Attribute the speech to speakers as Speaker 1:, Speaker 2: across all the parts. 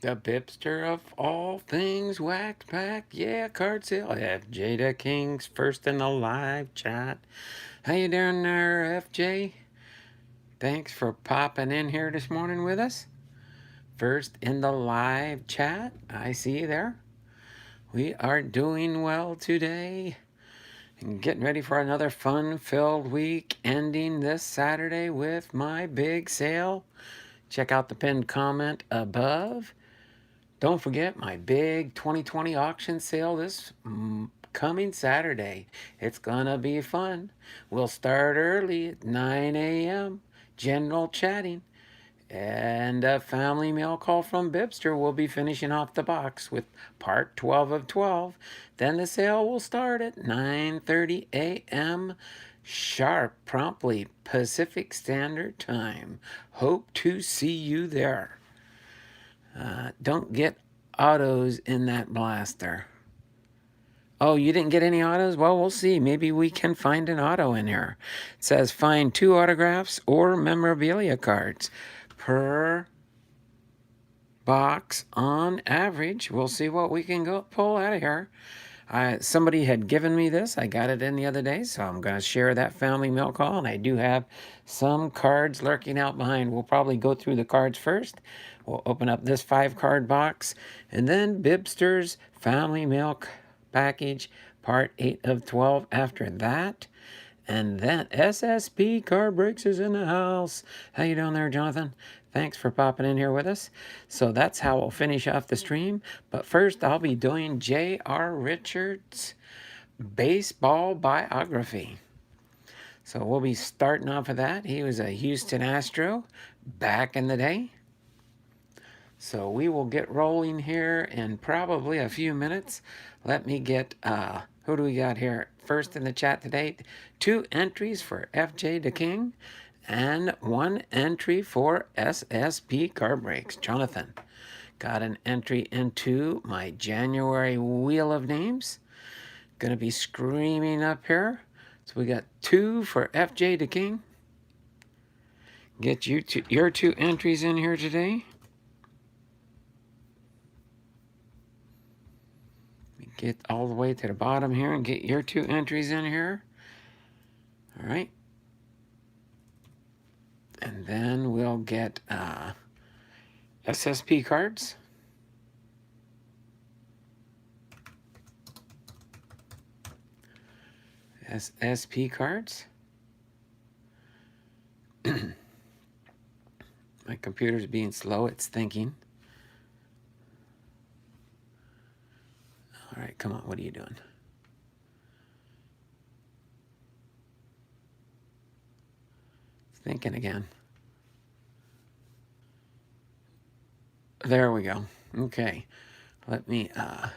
Speaker 1: The Bibster of all things wax pack, yeah, card sale. FJ.King's first in the live chat. How you doing there, FJ? Thanks for popping in here this morning with us. First in the live chat, I see you there. We are doing well today and getting ready for another fun-filled week, ending this Saturday with my big sale. Check out the pinned comment above. Don't forget my big 2020 auction sale this coming Saturday. It's gonna be fun. We'll start early at 9 a.m. General chatting. And a family mail call from Bibster will be finishing off the box with part 12 of 12. Then the sale will start at 9:30 a.m. sharp, promptly Pacific Standard Time. Hope to see you there. Don't get autos in that blaster. Oh, you didn't get any autos? Well, we'll see. Maybe we can find an auto in here. It says find 2 autographs or memorabilia cards per box on average. We'll see what we can go pull out of here. Somebody had given me this. I got it in the other day, so I'm going to share that family mail call, and I do have some cards lurking out behind. We'll probably go through the cards first. We'll open up this 5-card box, and then Bibster's family mail package, part 8 of 12 after that. And then SSP Card Breaks is in the house. How you doing there, Jonathan? Thanks for popping in here with us. So that's how we'll finish off the stream. But first, I'll be doing J.R. Richards' baseball biography. So we'll be starting off with that. He was a Houston Astro back in the day. So we will get rolling here in probably a few minutes. Let me get, who do we got here? First in the chat today, 2 entries for FJ.King and 1 entry for SSP Card Breaks. Jonathan got an entry into my January Wheel of Names. Gonna be screaming up here. So we got 2 for FJ.King. Get your 2 entries in here today. Get all the way to the bottom here and get your 2 entries in here. All right. And then we'll get SSP cards. SSP cards. My computer's being slow. It's thinking. All right, come on. What are you doing? It's thinking again. There we go. Okay. Let me let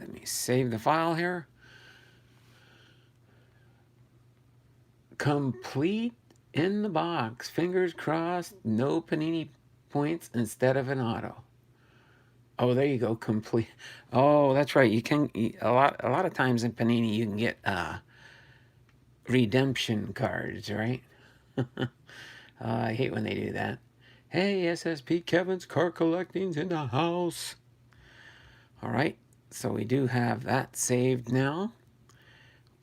Speaker 1: me save the file here. Complete in the box. Fingers crossed. No Panini points instead of an auto. Oh, there you go. Complete. Oh, that's right. You can a lot of times in Panini you can get redemption cards, right? I hate when they do that. Hey, SSP Kevin's card collecting's in the house. All right. So we do have that saved now.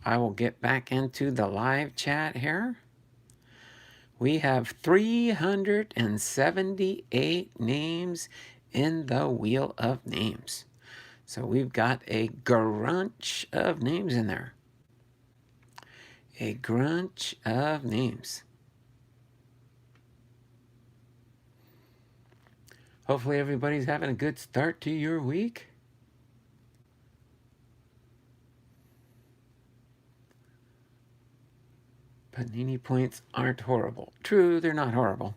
Speaker 1: I will get back into the live chat here. We have 378 names in the Wheel of Names. So we've got a grunch of names in there. A grunch of names. Hopefully everybody's having a good start to your week. Panini points aren't horrible. True, they're not horrible.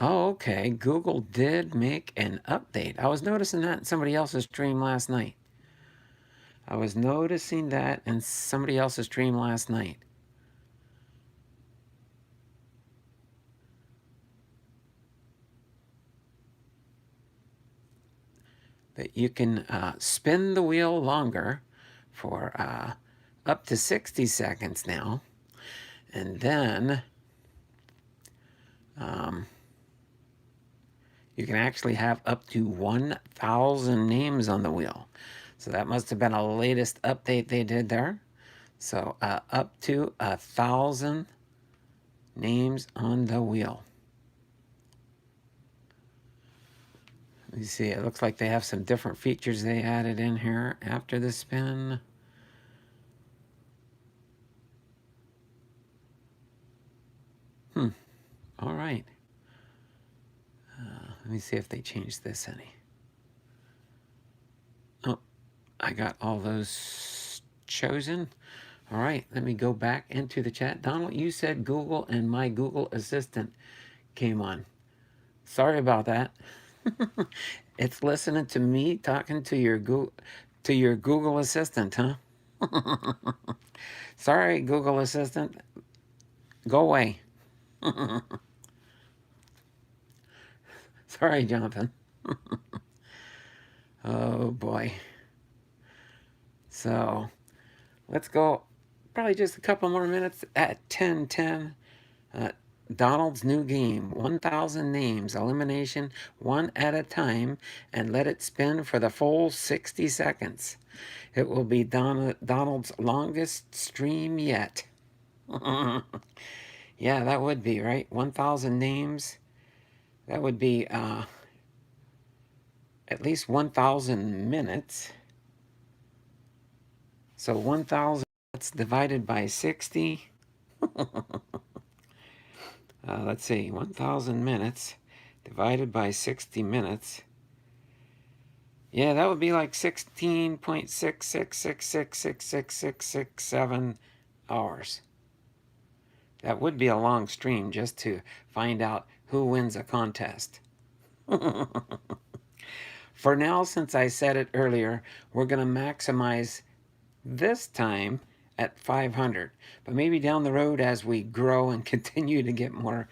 Speaker 1: Oh, okay. Google did make an update. I was noticing that in somebody else's stream last night. That you can spin the wheel longer for up to 60 seconds now. And then you can actually have up to 1,000 names on the wheel. So that must have been a latest update they did there. So up to 1,000 names on the wheel. Let me see, it looks like they have some different features they added in here after the spin. All right. Let me see if they changed this any. Oh, I got all those chosen. All right, let me go back into the chat. Donald, you said Google and my Google Assistant came on. Sorry about that. It's listening to me talking to your Google Assistant, huh? Sorry, Google Assistant. Go away. Sorry, Jonathan. Oh boy. So let's go probably just a couple more minutes at 10:10. Donald's new game, 1,000 names, elimination one at a time, and let it spin for the full 60 seconds. It will be Donald's longest stream yet. Yeah, that would be, right? 1,000 names. That would be at least 1,000 minutes. So 1,000 minutes divided by 60. Let's see, 1,000 minutes divided by 60 minutes. Yeah, that would be like 16.666666667 hours. That would be a long stream just to find out who wins a contest. For now, since I said it earlier, we're going to maximize this time at 500. But maybe down the road as we grow and continue to get more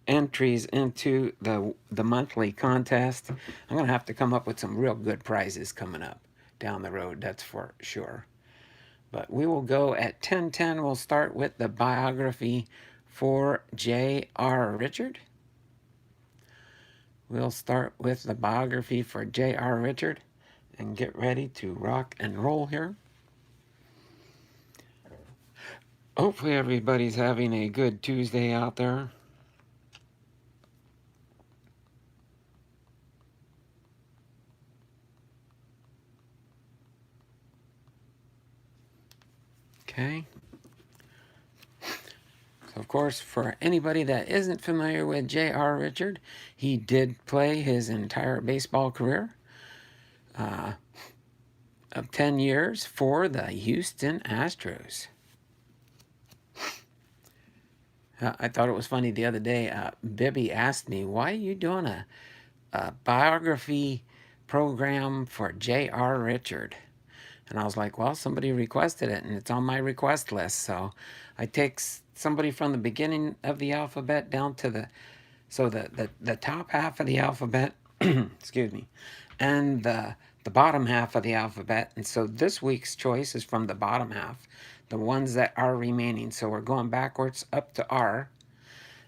Speaker 1: entries into the monthly contest, I'm going to have to come up with some real good prizes coming up down the road, that's for sure. But we will go at 10:10. We'll start with the biography for J.R. Richard. We'll start with the biography for J.R. Richard and get ready to rock and roll here. Hopefully everybody's having a good Tuesday out there. Okay. So of course, for anybody that isn't familiar with J.R. Richard, he did play his entire baseball career of 10 years for the Houston Astros. I thought it was funny the other day, Bibby asked me, why are you doing a biography program for J.R. Richard? And I was like, well, somebody requested it, and it's on my request list. So I take somebody from the beginning of the alphabet down to the top half of the alphabet, excuse me, and the bottom half of the alphabet. And so this week's choice is from the bottom half, the ones that are remaining. So we're going backwards up to R.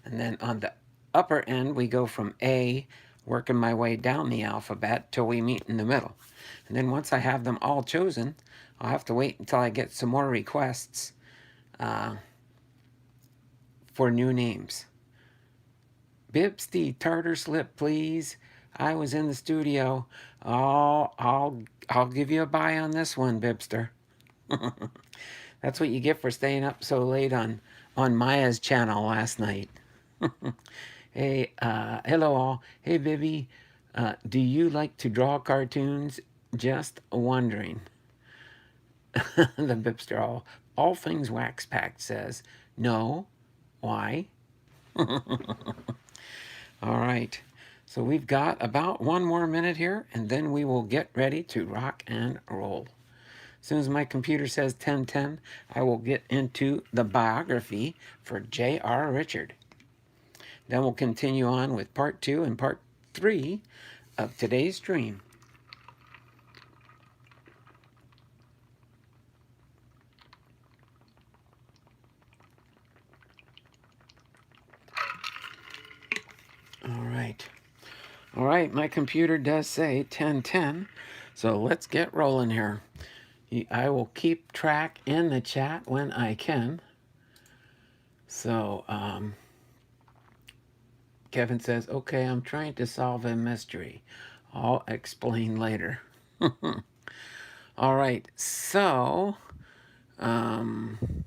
Speaker 1: And then on the upper end, we go from A, working my way down the alphabet till we meet in the middle. And then once I have them all chosen, I'll have to wait until I get some more requests for new names. Bibster, tartar slip, please. I was in the studio. Oh, I'll give you a buy on this one, Bibster. That's what you get for staying up so late on Maya's channel last night. Hey, hello all. Hey, Bibby, do you like to draw cartoons? Just wondering. The Bibster, all things wax packed, says, no. Why? All right. So we've got about one more minute here, and then we will get ready to rock and roll. As soon as my computer says 10:10, I will get into the biography for J.R. Richard. Then we'll continue on with part 2 and part 3 of today's stream. All right, my computer does say 10:10, so let's get rolling here. I will keep track in the chat when I can. So, Kevin says, okay, I'm trying to solve a mystery. I'll explain later. All right, so, um,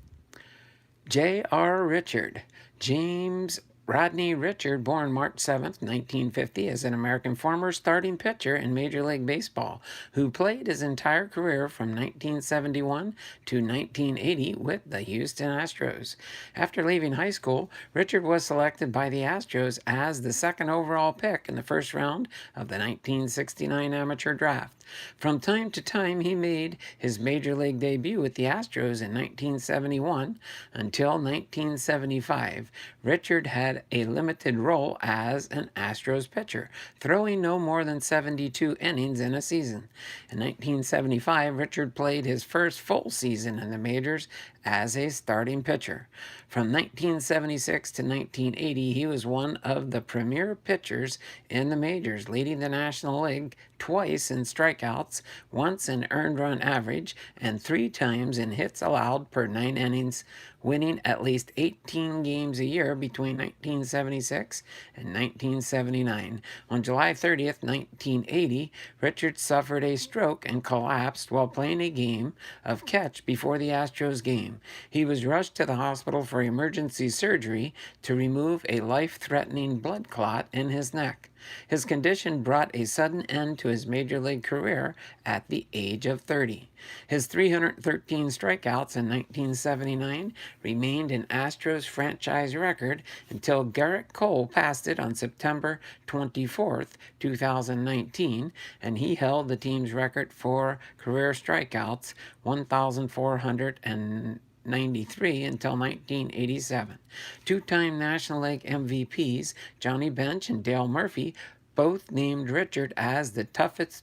Speaker 1: J.R. Richard. James Rodney Richard, born March 7th, 1950, is an American former starting pitcher in Major League Baseball who played his entire career from 1971 to 1980 with the Houston Astros. After leaving high school, Richard was selected by the Astros as the second overall pick in the first round of the 1969 amateur draft. From time to time, he made his major league debut with the Astros in 1971 until 1975. Richard had a limited role as an Astros pitcher, throwing no more than 72 innings in a season. In 1975, Richard played his first full season in the majors as a starting pitcher. From 1976 to 1980, he was one of the premier pitchers in the majors, leading the National League twice in strikeouts, once in earned run average, and 3 times in hits allowed per 9 innings, winning at least 18 games a year between 1976 and 1979. On July 30th, 1980, Richards suffered a stroke and collapsed while playing a game of catch before the Astros game. He was rushed to the hospital for emergency surgery to remove a life-threatening blood clot in his neck. His condition brought a sudden end to his major league career at the age of 30. His 313 strikeouts in 1979 remained an Astros franchise record until Garrett Cole passed it on September 24th, 2019, and he held the team's record for career strikeouts, 1,493 until 1987. Two-time National League MVPs Johnny Bench and Dale Murphy both named Richard as the toughest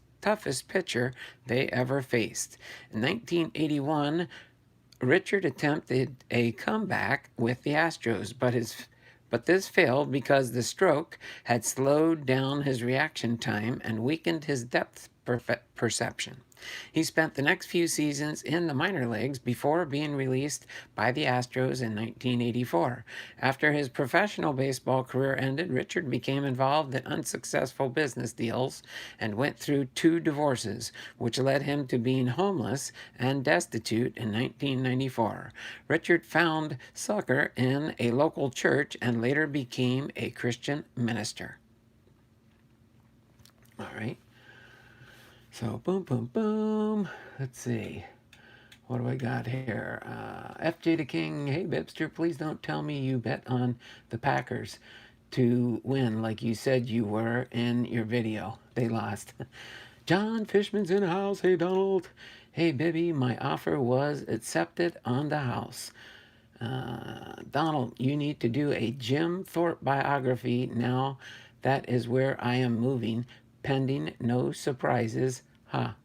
Speaker 1: pitcher they ever faced. In 1981, Richard attempted a comeback with the Astros, but this failed because the stroke had slowed down his reaction time and weakened his depth perception. He spent the next few seasons in the minor leagues before being released by the Astros in 1984. After his professional baseball career ended, Richard became involved in unsuccessful business deals and went through 2 divorces, which led him to being homeless and destitute in 1994. Richard found succor in a local church and later became a Christian minister. All right. So, boom, boom, boom. Let's see. What do I got here? FJ the King. Hey, Bibster, please don't tell me you bet on the Packers to win like you said you were in your video. They lost. John Fishman's in the house. Hey, Donald. Hey, Bibby, my offer was accepted on the house. Donald, you need to do a Jim Thorpe biography now. That is where I am moving, pending no surprises. Ha.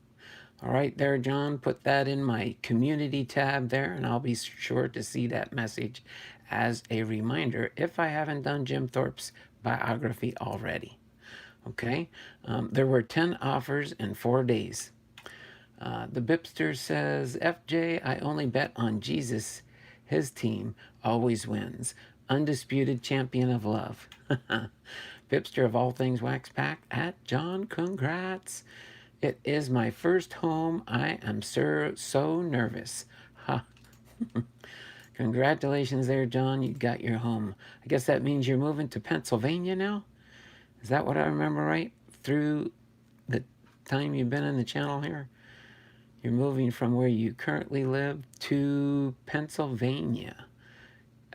Speaker 1: All right there, John. Put that in my community tab there, and I'll be sure to see that message as a reminder if I haven't done Jim Thorpe's biography already. Okay? There were 10 offers in 4 days. The Bibster says, FJ, I only bet on Jesus. His team always wins. Undisputed champion of love. Bibster of all things wax pack at John. Congrats. It is my first home. I am so nervous. Ha. Congratulations there, John. You got your home. I guess that means you're moving to Pennsylvania now? Is that what I remember right? Through the time you've been in the channel here? You're moving from where you currently live to Pennsylvania.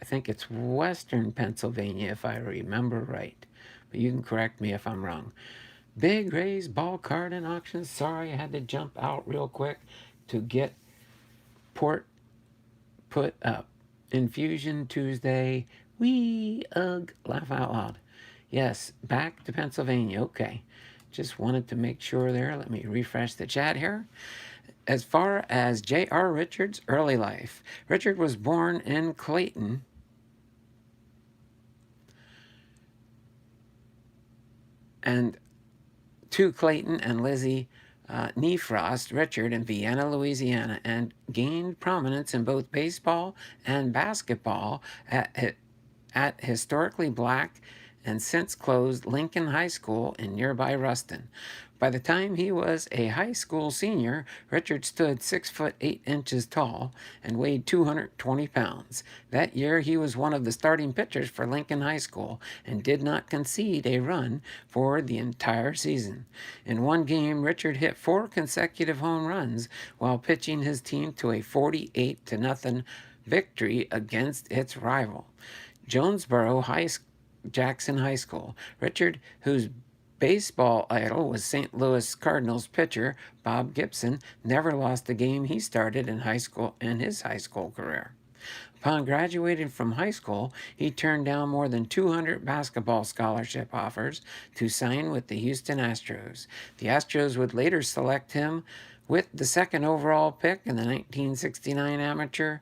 Speaker 1: I think it's Western Pennsylvania, if I remember right. But you can correct me if I'm wrong. Big Ray's ball card and auction. Sorry, I had to jump out real quick to get port put up. Infusion Tuesday. Wee, ugh, laugh out loud. Yes, back to Pennsylvania. Okay. Just wanted to make sure there. Let me refresh the chat here. As far as J.R. Richard's early life, Richard was born in Clayton, and to Clayton and Lizzie Neefrost Richard in Vienna, Louisiana, and gained prominence in both baseball and basketball at historically black and since closed Lincoln High School in nearby Ruston. By the time he was a high school senior, Richard stood 6 foot 8 inches tall and weighed 220 pounds. That year, he was one of the starting pitchers for Lincoln High School and did not concede a run for the entire season. In one game, Richard hit 4 consecutive home runs while pitching his team to a 48-0 victory against its rival, Jonesboro Jackson High School. Richard, whose baseball idol was St. Louis Cardinals pitcher Bob Gibson, never lost a game he started in his high school career. Upon graduating from high school, he turned down more than 200 basketball scholarship offers to sign with the Houston Astros. The Astros would later select him with the second overall pick in the 1969 amateur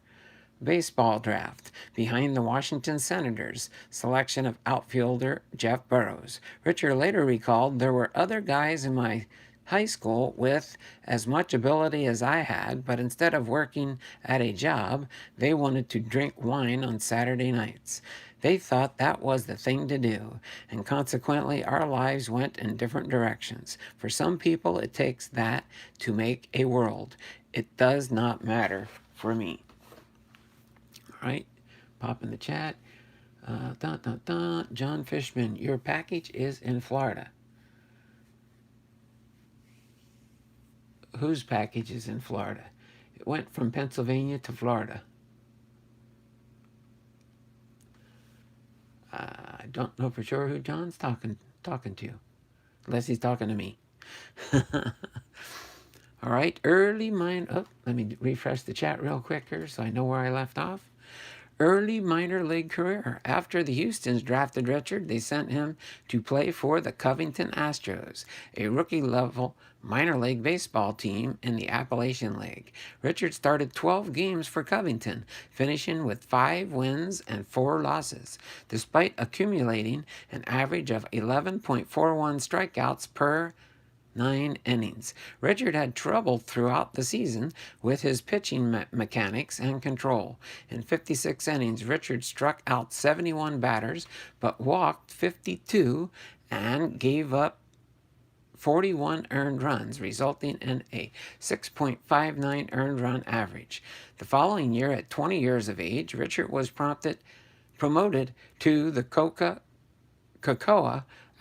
Speaker 1: baseball draft, behind the Washington Senators' selection of outfielder Jeff Burroughs. Richard later recalled, "There were other guys in my high school with as much ability as I had, but instead of working at a job, they wanted to drink wine on Saturday nights. They thought that was the thing to do, and consequently our lives went in different directions. For some people, it takes that to make a world. It does not matter for me." Right, pop in the chat. John Fishman, your package is in Florida. Whose package is in Florida? It went from Pennsylvania to Florida. I don't know for sure who John's talking to, unless he's talking to me. All right, let me refresh the chat real quick here so I know where I left off. Early minor league career. After the Houstons drafted Richard, they sent him to play for the Covington Astros, a rookie-level minor league baseball team in the Appalachian League. Richard started 12 games for Covington, finishing with 5 wins and 4 losses, despite accumulating an average of 11.41 strikeouts per 9 innings. Richard had trouble throughout the season with his pitching mechanics and control. In 56 innings, Richard struck out 71 batters, but walked 52 and gave up 41 earned runs, resulting in a 6.59 earned run average. The following year, at 20 years of age, Richard was promoted to the Cocoa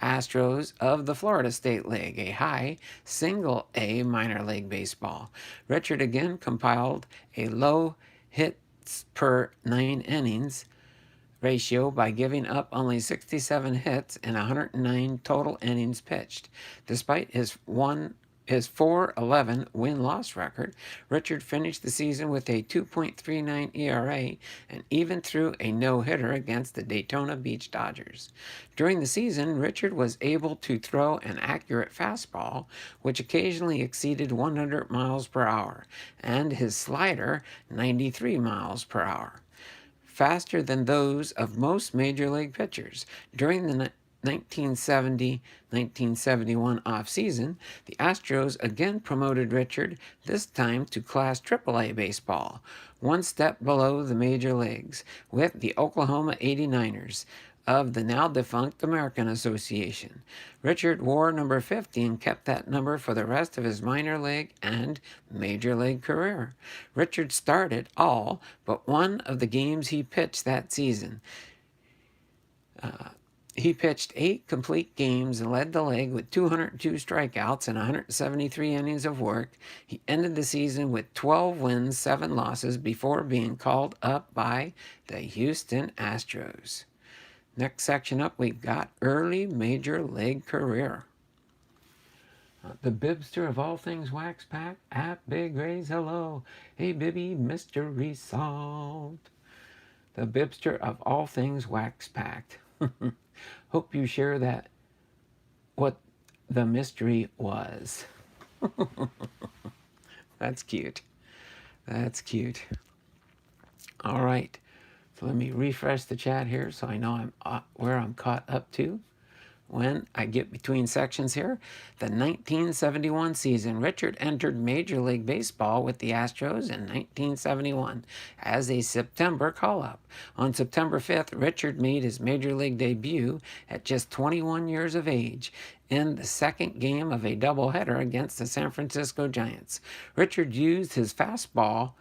Speaker 1: Astros of the Florida State League, a high single-A minor league baseball. Richard again compiled a low hits per 9 innings ratio by giving up only 67 hits and 109 total innings pitched. Despite his 4-11 win-loss record, Richard finished the season with a 2.39 ERA and even threw a no-hitter against the Daytona Beach Dodgers. During the season, Richard was able to throw an accurate fastball, which occasionally exceeded 100 miles per hour, and his slider 93 miles per hour, faster than those of most major league pitchers. During the 1970-1971 offseason, the Astros again promoted Richard, this time to Class AAA baseball, one step below the major leagues, with the Oklahoma 89ers of the now-defunct American Association. Richard wore number 50 and kept that number for the rest of his minor league and major league career. Richard started all but one of the games he pitched that season. He pitched 8 complete games and led the league with 202 strikeouts and 173 innings of work. He ended the season with 12 wins, 7 losses before being called up by the Houston Astros. Next section up, we've got early major league career. The Bibster of all things wax pack at Big Ray's hello. Hey Bibby, mystery solved. The Bibster of all things wax packed. Hope you share that, what the mystery was. That's cute. That's cute. All right. So let me refresh the chat here so I know where I'm caught up to. when I get between sections here. The 1971 season, Richard entered Major League Baseball with the Astros in 1971 as a September call-up. On September 5th, Richard made his Major League debut at just 21 years of age in the second game of a doubleheader against the San Francisco Giants. Richard used his fastball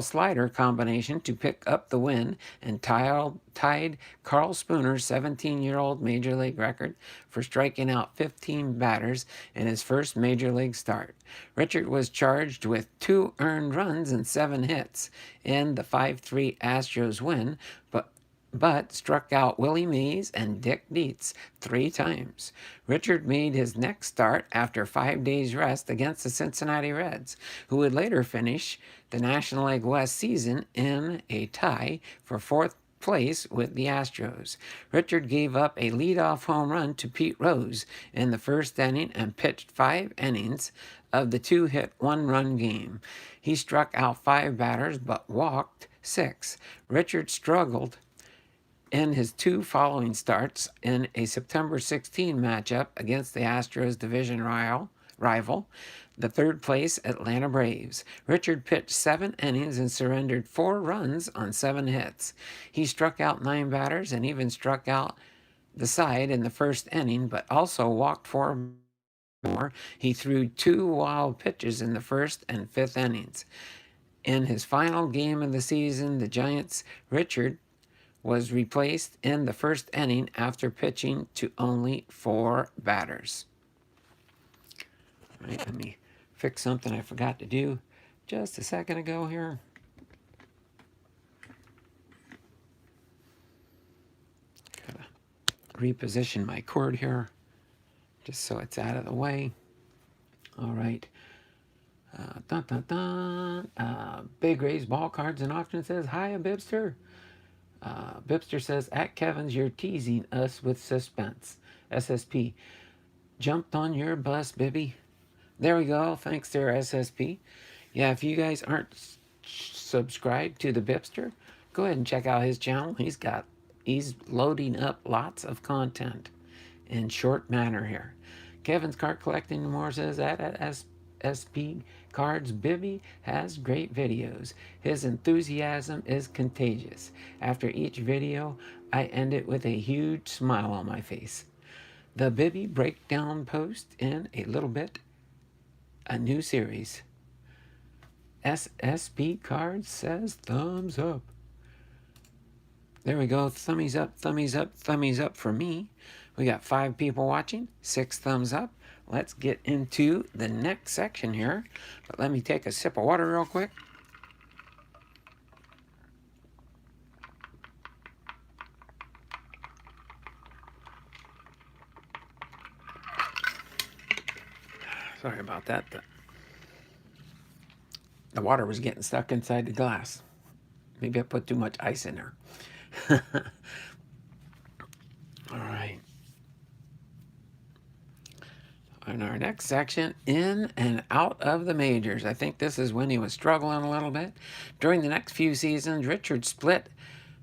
Speaker 1: slider combination to pick up the win and tied Carl Spooner's 17-year-old major league record for striking out 15 batters in his first major league start. Richard was charged with 2 earned runs and 7 hits in the 5-3 Astros win, but struck out Willie Mays and Dick Dietz 3 times. Richard made his next start after 5 days rest against the Cincinnati Reds, who would later finish the National League West season in a tie for 4th place with the Astros. Richard gave up a leadoff home run to Pete Rose in the first inning and pitched 5 innings of the 2-hit 1-run game. He struck out 5 batters but walked 6. Richard struggled in his 2 following starts in a September 16 matchup against the Astros division rival, the 3rd place Atlanta Braves. Richard pitched 7 innings and surrendered 4 runs on 7 hits. He struck out 9 batters and even struck out the side in the first inning, but also walked 4 more. He threw 2 wild pitches in the first and 5th innings. In his final game of the season, the Giants, Richard was replaced in the first inning after pitching to only 4 batters. All right, let me fix something I forgot to do just a second ago here. Gotta reposition my cord here just so it's out of the way. All right. Big Ray's Ball Cards and Auction says, "Hiya, Bibster." Bibster says, "At Kevin's, you're teasing us with suspense. SSP. Jumped on your bus, Bibby." There we go. Thanks there, SSP. Yeah, if you guys aren't subscribed to the Bibster, go ahead and check out his channel. He's loading up lots of content in short manner here. Kevin's Card Collecting More says that at SP Cards, Bibby has great videos. His enthusiasm is contagious. After each video, I end it with a huge smile on my face. The Bibby Breakdown post in a little bit. A new series. SSP Cards says thumbs up. There we go. Thummies up, thummies up, thummies up for me. We got 5 people watching, 6 thumbs up. Let's get into the next section here. But let me take a sip of water real quick. Sorry about that. The water was getting stuck inside the glass. Maybe I put too much ice in there. All right. In our next section, in and out of the majors. I think this is when he was struggling a little bit. During the next few seasons, Richard split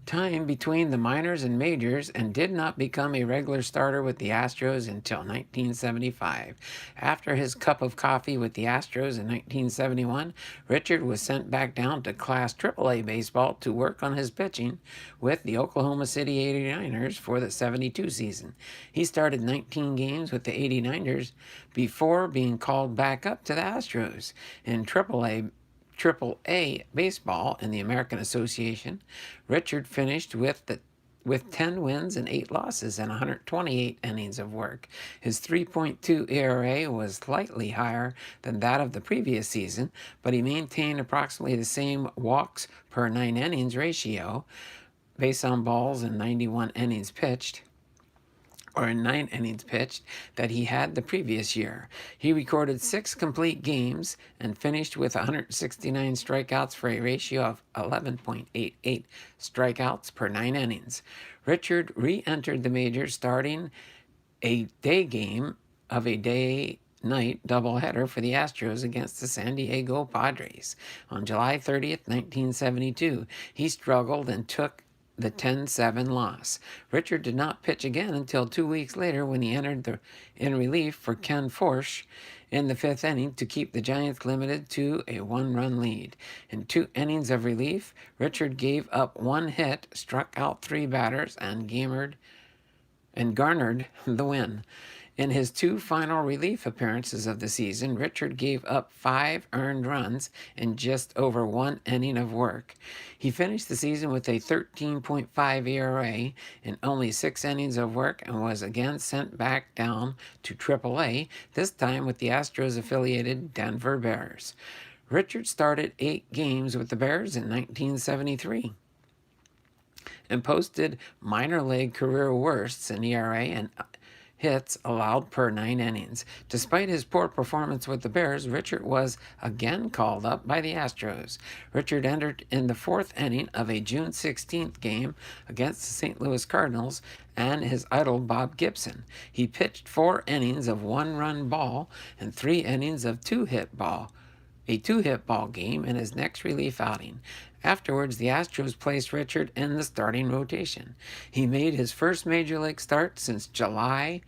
Speaker 1: time between the minors and majors and did not become a regular starter with the Astros until 1975. After his cup of coffee with the Astros in 1971, Richard was sent back down to Class AAA baseball to work on his pitching with the Oklahoma City 89ers for the 72 season. He started 19 games with the 89ers before being called back up to the Astros. In AAA baseball in the American Association, Richard finished with 10 wins and 8 losses and 128 innings of work. His 3.2 ERA was slightly higher than that of the previous season, but he maintained approximately the same walks per 9 innings ratio, based on balls in 91 innings pitched, or in 9 innings pitched, that he had the previous year. He recorded 6 complete games and finished with 169 strikeouts for a ratio of 11.88 strikeouts per 9 innings. Richard re-entered the majors starting a day game of a day-night doubleheader for the Astros against the San Diego Padres. On July 30th, 1972, he struggled and took the 10-7 loss. Richard did not pitch again until 2 weeks later when he entered in relief for Ken Forsch in the 5th inning to keep the Giants limited to a 1-run lead. In 2 innings of relief, Richard gave up 1 hit, struck out 3 batters, and garnered the win. In his 2 final relief appearances of the season, Richard gave up 5 earned runs in just over 1 inning of work. He finished the season with a 13.5 ERA in only 6 innings of work and was again sent back down to AAA, this time with the Astros-affiliated Denver Bears. Richard started 8 games with the Bears in 1973 and posted minor league career worsts in ERA and hits allowed per 9 innings. Despite his poor performance with the Bears, Richard was again called up by the Astros. Richard entered in the 4th inning of a June 16th game against the St. Louis Cardinals and his idol Bob Gibson. He pitched 4 innings of 1-run ball and 3 innings of 2-hit ball. A 2-hit ball game in his next relief outing. Afterwards, the Astros placed Richard in the starting rotation. He made his first major league start since July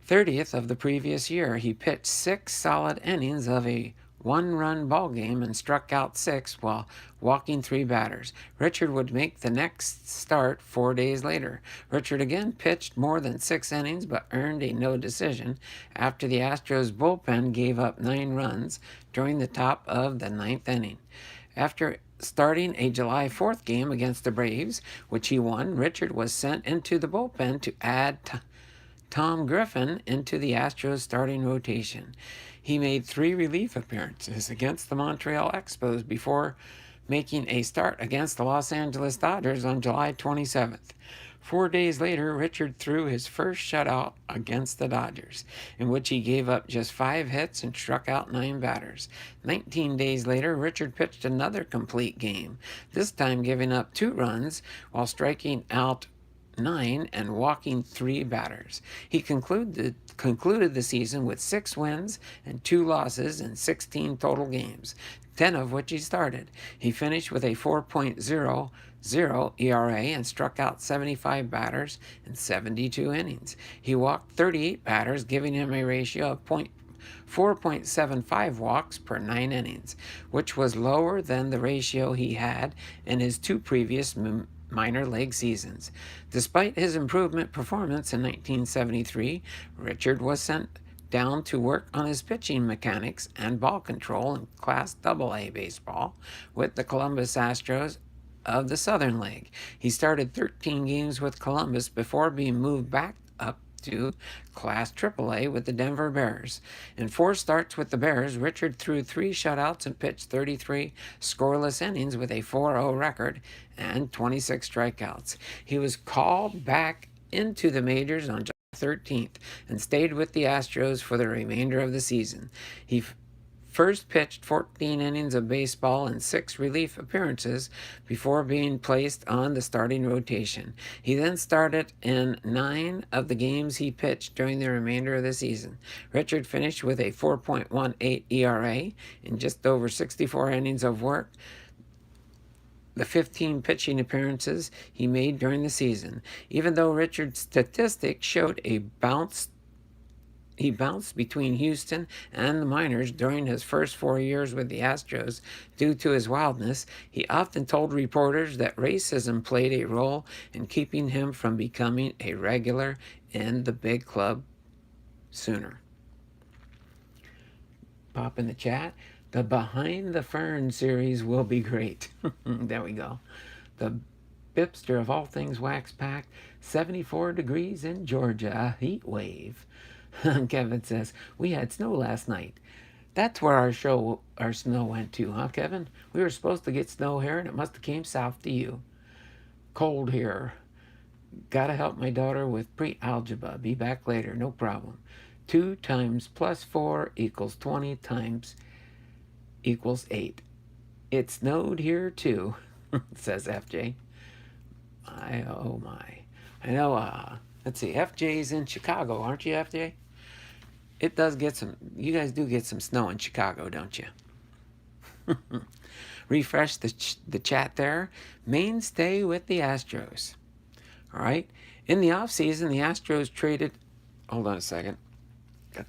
Speaker 1: 30th of the previous year. He pitched 6 solid innings of a 1-run ball game and struck out 6 while walking 3 batters. Richard would make the next start 4 days later. Richard again pitched more than 6 innings but earned a no decision after the Astros bullpen gave up 9 runs during the top of the 9th inning. After starting a July 4th game against the Braves, which he won, Richard was sent into the bullpen to add Tom Griffin into the Astros starting rotation. He made 3 relief appearances against the Montreal Expos before making a start against the Los Angeles Dodgers on July 27th. 4 days later, Richard threw his first shutout against the Dodgers, in which he gave up just 5 hits and struck out 9 batters. 19 days later, Richard pitched another complete game, this time giving up 2 runs while striking out 9 and walking 3 batters. He concluded the season with 6 wins and 2 losses in 16 total games, 10 of which he started. He finished with a 4.00 ERA and struck out 75 batters in 72 innings. He walked 38 batters, giving him a ratio of 4.75 walks per 9 innings, which was lower than the ratio he had in his 2 previous minor league seasons. Despite his improvement performance in 1973, Richard was sent down to work on his pitching mechanics and ball control in Class AA baseball with the Columbus Astros of the Southern League. He started 13 games with Columbus before being moved back up to Class AAA with the Denver Bears. In 4 starts with the Bears, Richard threw 3 shutouts and pitched 33 scoreless innings with a 4-0 record and 26 strikeouts. He was called back into the majors on July 13th and stayed with the Astros for the remainder of the season. He first pitched 14 innings of baseball and 6 relief appearances before being placed on the starting rotation. He then started in 9 of the games he pitched during the remainder of the season. Richard finished with a 4.18 ERA in just over 64 innings of work, the 15 pitching appearances he made during the season. Even though Richard's statistics showed he bounced between Houston and the minors during his first 4 years with the Astros due to his wildness. He often told reporters that racism played a role in keeping him from becoming a regular in the big club sooner. Pop in the chat. The Behind the Fern series will be great. There we go. The Bibster of all things wax packed. 74 degrees in Georgia. A heat wave. Kevin says, we had snow last night. That's where our snow went to, huh, Kevin? We were supposed to get snow here, and it must have came south to you. Cold here. Gotta help my daughter with pre-algebra. Be back later, no problem. 2 times plus 4 equals 20 times equals 8. It snowed here too, says FJ. Oh my. I know, let's see, FJ's in Chicago, aren't you, FJ? It does get some, you guys do get some snow in Chicago, don't you? refresh the chat there. Mainstay with the Astros. All right. In the offseason, the Astros traded. Hold on a second. Got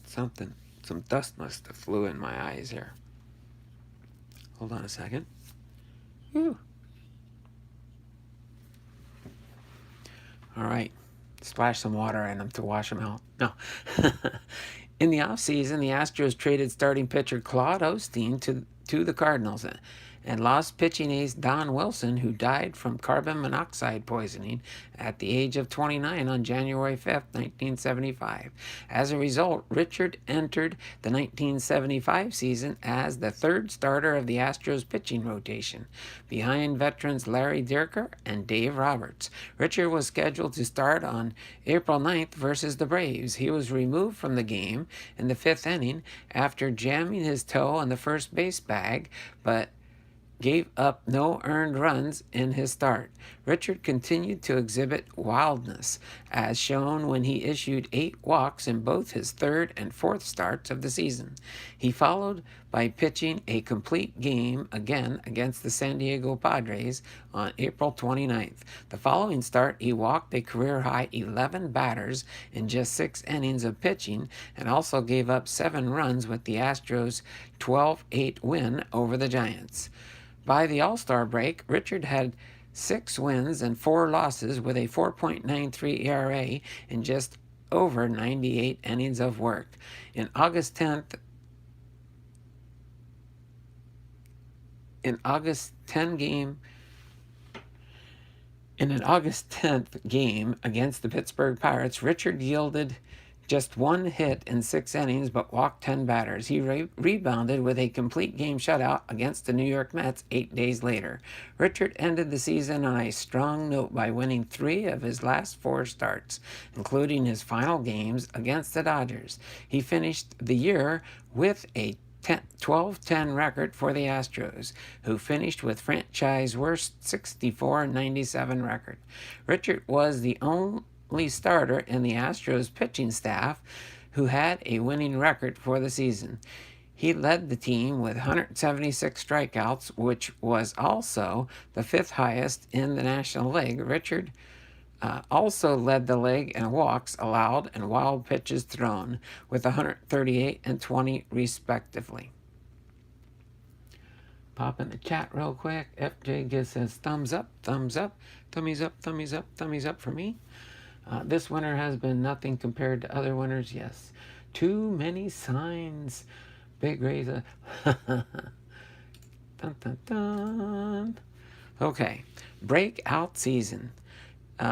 Speaker 1: something. Some dust must have flew in my eyes here. Hold on a second. Whew. All right. Splash some water in them to wash them out. No. In the offseason, the Astros traded starting pitcher Claude Osteen to the Cardinals and lost pitching ace Don Wilson, who died from carbon monoxide poisoning at the age of 29 on January 5th, 1975. As a result, Richard entered the 1975 season as the third starter of the Astros pitching rotation, behind veterans Larry Dierker and Dave Roberts. Richard was scheduled to start on April 9th versus the Braves. He was removed from the game in the fifth inning after jamming his toe on the first base bag, but gave up no earned runs in his start. Richard continued to exhibit wildness, as shown when he issued 8 walks in both his third and fourth starts of the season. He followed by pitching a complete game again against the San Diego Padres on April 29th. The following start, he walked a career-high 11 batters in just 6 innings of pitching and also gave up 7 runs with the Astros' 12-8 win over the Giants. By the All-Star break, Richard had 6 wins and 4 losses with a 4.93 ERA in just over 98 innings of work. In August 10th game against the Pittsburgh Pirates, Richard yielded just 1 hit in 6 innings, but walked 10 batters. He rebounded with a complete game shutout against the New York Mets 8 days later. Richard ended the season on a strong note by winning 3 of his last 4 starts, including his final games against the Dodgers. He finished the year with a 12-10 record for the Astros, who finished with franchise worst 64-97 record. Richard was the only starter in the Astros pitching staff who had a winning record for the season. He led the team with 176 strikeouts, which was also the 5th highest in the National League. Richard also led the league in walks allowed and wild pitches thrown, with 138 and 20 respectively. Pop in the chat real quick. FJ says thumbs up, thumbs up, thumbs up, thumbs up, thumbs up for me. This winter has been nothing compared to other winters. Yes. Too many signs. Big raise. Dun, dun, dun. Okay. Breakout season.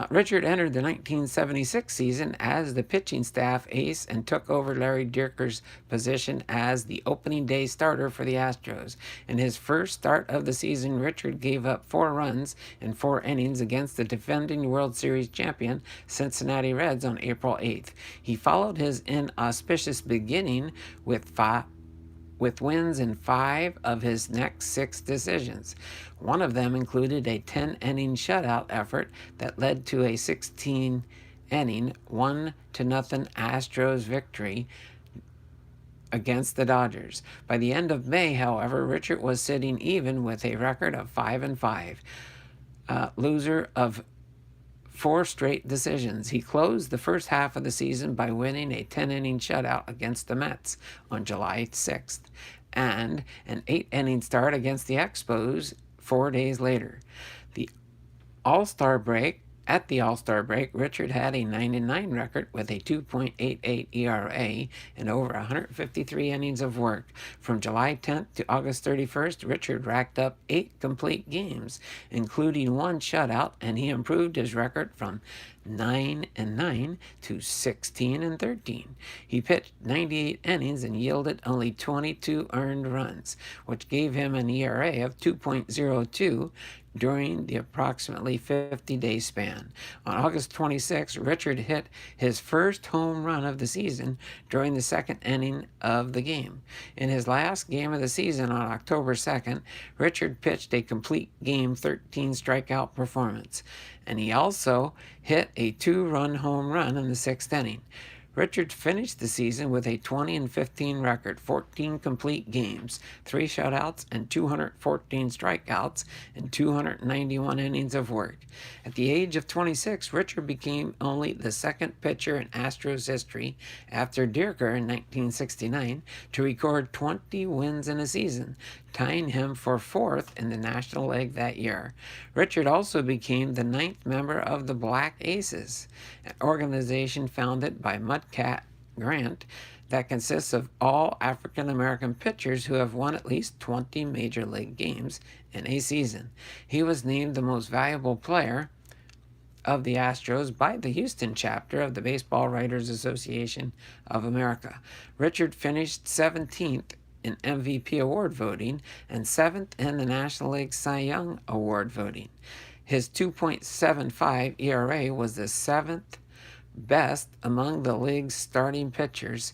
Speaker 1: Richard entered the 1976 season as the pitching staff ace and took over Larry Dierker's position as the opening day starter for the Astros. In his first start of the season, Richard gave up 4 runs in 4 innings against the defending World Series champion Cincinnati Reds on April 8th. He followed his inauspicious beginning with wins in 5 of his next 6 decisions. One of them included a 10-inning shutout effort that led to a 16-inning 1-0 Astros victory against the Dodgers. By the end of May, however, Richard was sitting even with a record of 5-5, loser of 4 straight decisions. He closed the first half of the season by winning a 10-inning shutout against the Mets on July 6th and an 8-inning start against the Expos 4 days later. At the All-Star break, Richard had a 9-9 record with a 2.88 ERA and over 153 innings of work. From July 10th to August 31st, Richard racked up 8 complete games, including 1 shutout, and he improved his record from 9-9 to 16-13. He pitched 98 innings and yielded only 22 earned runs, which gave him an ERA of 2.02 during the approximately 50-day span. On August 26, Richard hit his first home run of the season during the 2nd inning of the game. In his last game of the season on October 2nd, Richard pitched a complete game 13 strikeout performance, and he also hit a 2-run home run in the 6th inning. Richard finished the season with a 20-15 record, 14 complete games, 3 shutouts, and 214 strikeouts in 291 innings of work. At the age of 26, Richard became only the second pitcher in Astros history after Dierker in 1969 to record 20 wins in a season, tying him for fourth in the National League that year. Richard also became the 9th member of the Black Aces, an organization founded by Mudcat Grant that consists of all African American pitchers who have won at least 20 major league games in a season. He was named the most valuable player of the Astros by the Houston chapter of the Baseball Writers Association of America. Richard finished 17th in MVP award voting and 7th in the National League Cy Young award voting. His 2.75 ERA was the 7th best among the league's starting pitchers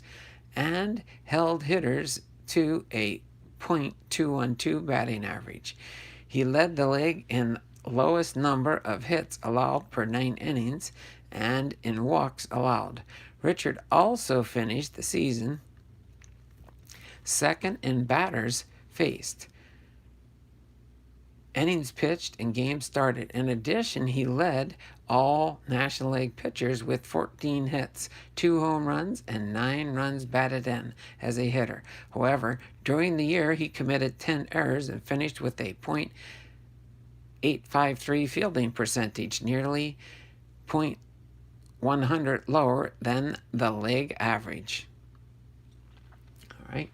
Speaker 1: and held hitters to a .212 batting average. He led the league in lowest number of hits allowed per 9 innings and in walks allowed. Richard also finished the season second in batters faced, innings pitched, and games started. In addition, he led all National League pitchers with 14 hits, 2 home runs, and 9 runs batted in as a hitter. However, during the year, he committed 10 errors and finished with a .853 fielding percentage, nearly .100 lower than the league average. All right.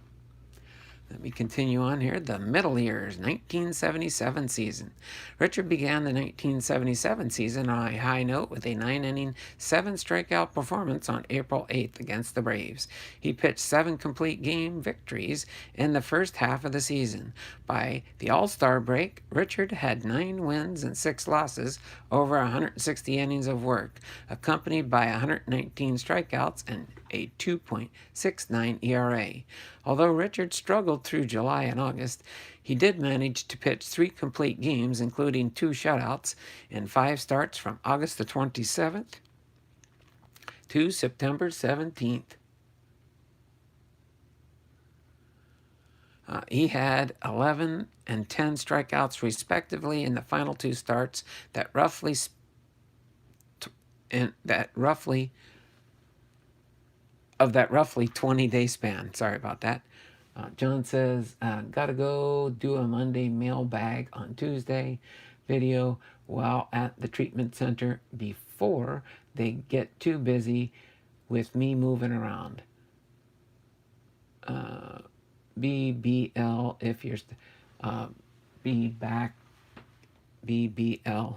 Speaker 1: Let me continue on here. The middle years, 1977 season. Richard began the 1977 season on a high note with a 9-inning, 7-strikeout performance on April 8th against the Braves. He pitched 7 complete game victories in the first half of the season. By the All-Star break, Richard had 9 wins and 6 losses over 160 innings of work, accompanied by 119 strikeouts and a 2.69 ERA. Although Richard struggled through July and August, he did manage to pitch 3 complete games, including 2 shutouts in 5 starts from August the 27th to September 17th. He had 11 and 10 strikeouts respectively in the final 2 starts that roughly 20-day span. Sorry about that. John says, gotta go do a Monday mailbag on Tuesday video while at the treatment center before they get too busy with me moving around. BBL if you're be back BBL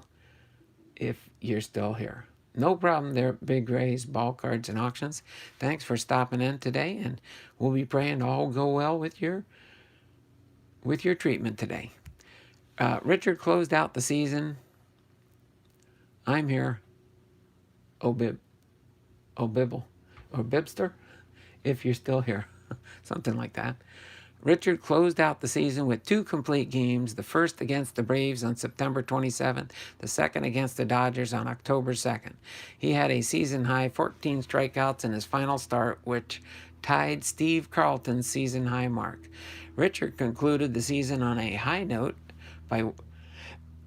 Speaker 1: if you're still here. No problem there, Big Ray's Ball Cards and Auctions. Thanks for stopping in today, and we'll be praying all go well with your treatment today. Richard closed out the season. I'm here. Bibble or Bibster, if you're still here. Something like that. Richard closed out the season with 2 complete games, the first against the Braves on September 27th, the second against the Dodgers on October 2nd. He had a season-high 14 strikeouts in his final start, which tied Steve Carlton's season-high mark. Richard concluded the season on a high note by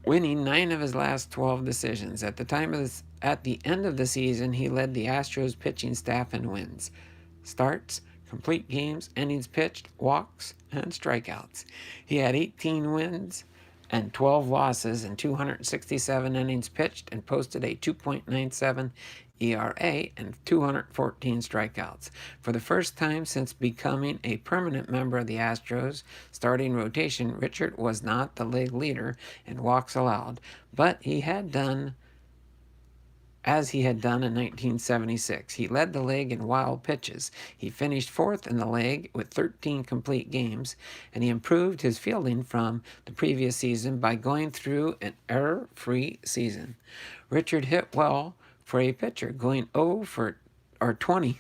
Speaker 1: winning 9 of his last 12 decisions. At the end of the season, he led the Astros pitching staff in wins, starts, complete games, innings pitched, walks, and strikeouts. He had 18 wins and 12 losses in 267 innings pitched and posted a 2.97 ERA and 214 strikeouts. For the first time since becoming a permanent member of the Astros starting rotation, Richard was not the league leader in walks allowed, but he had done as he had done in 1976. He led the league in wild pitches. He finished 4th in the league with 13 complete games, and he improved his fielding from the previous season by going through an error-free season. Richard hit well for a pitcher, going 20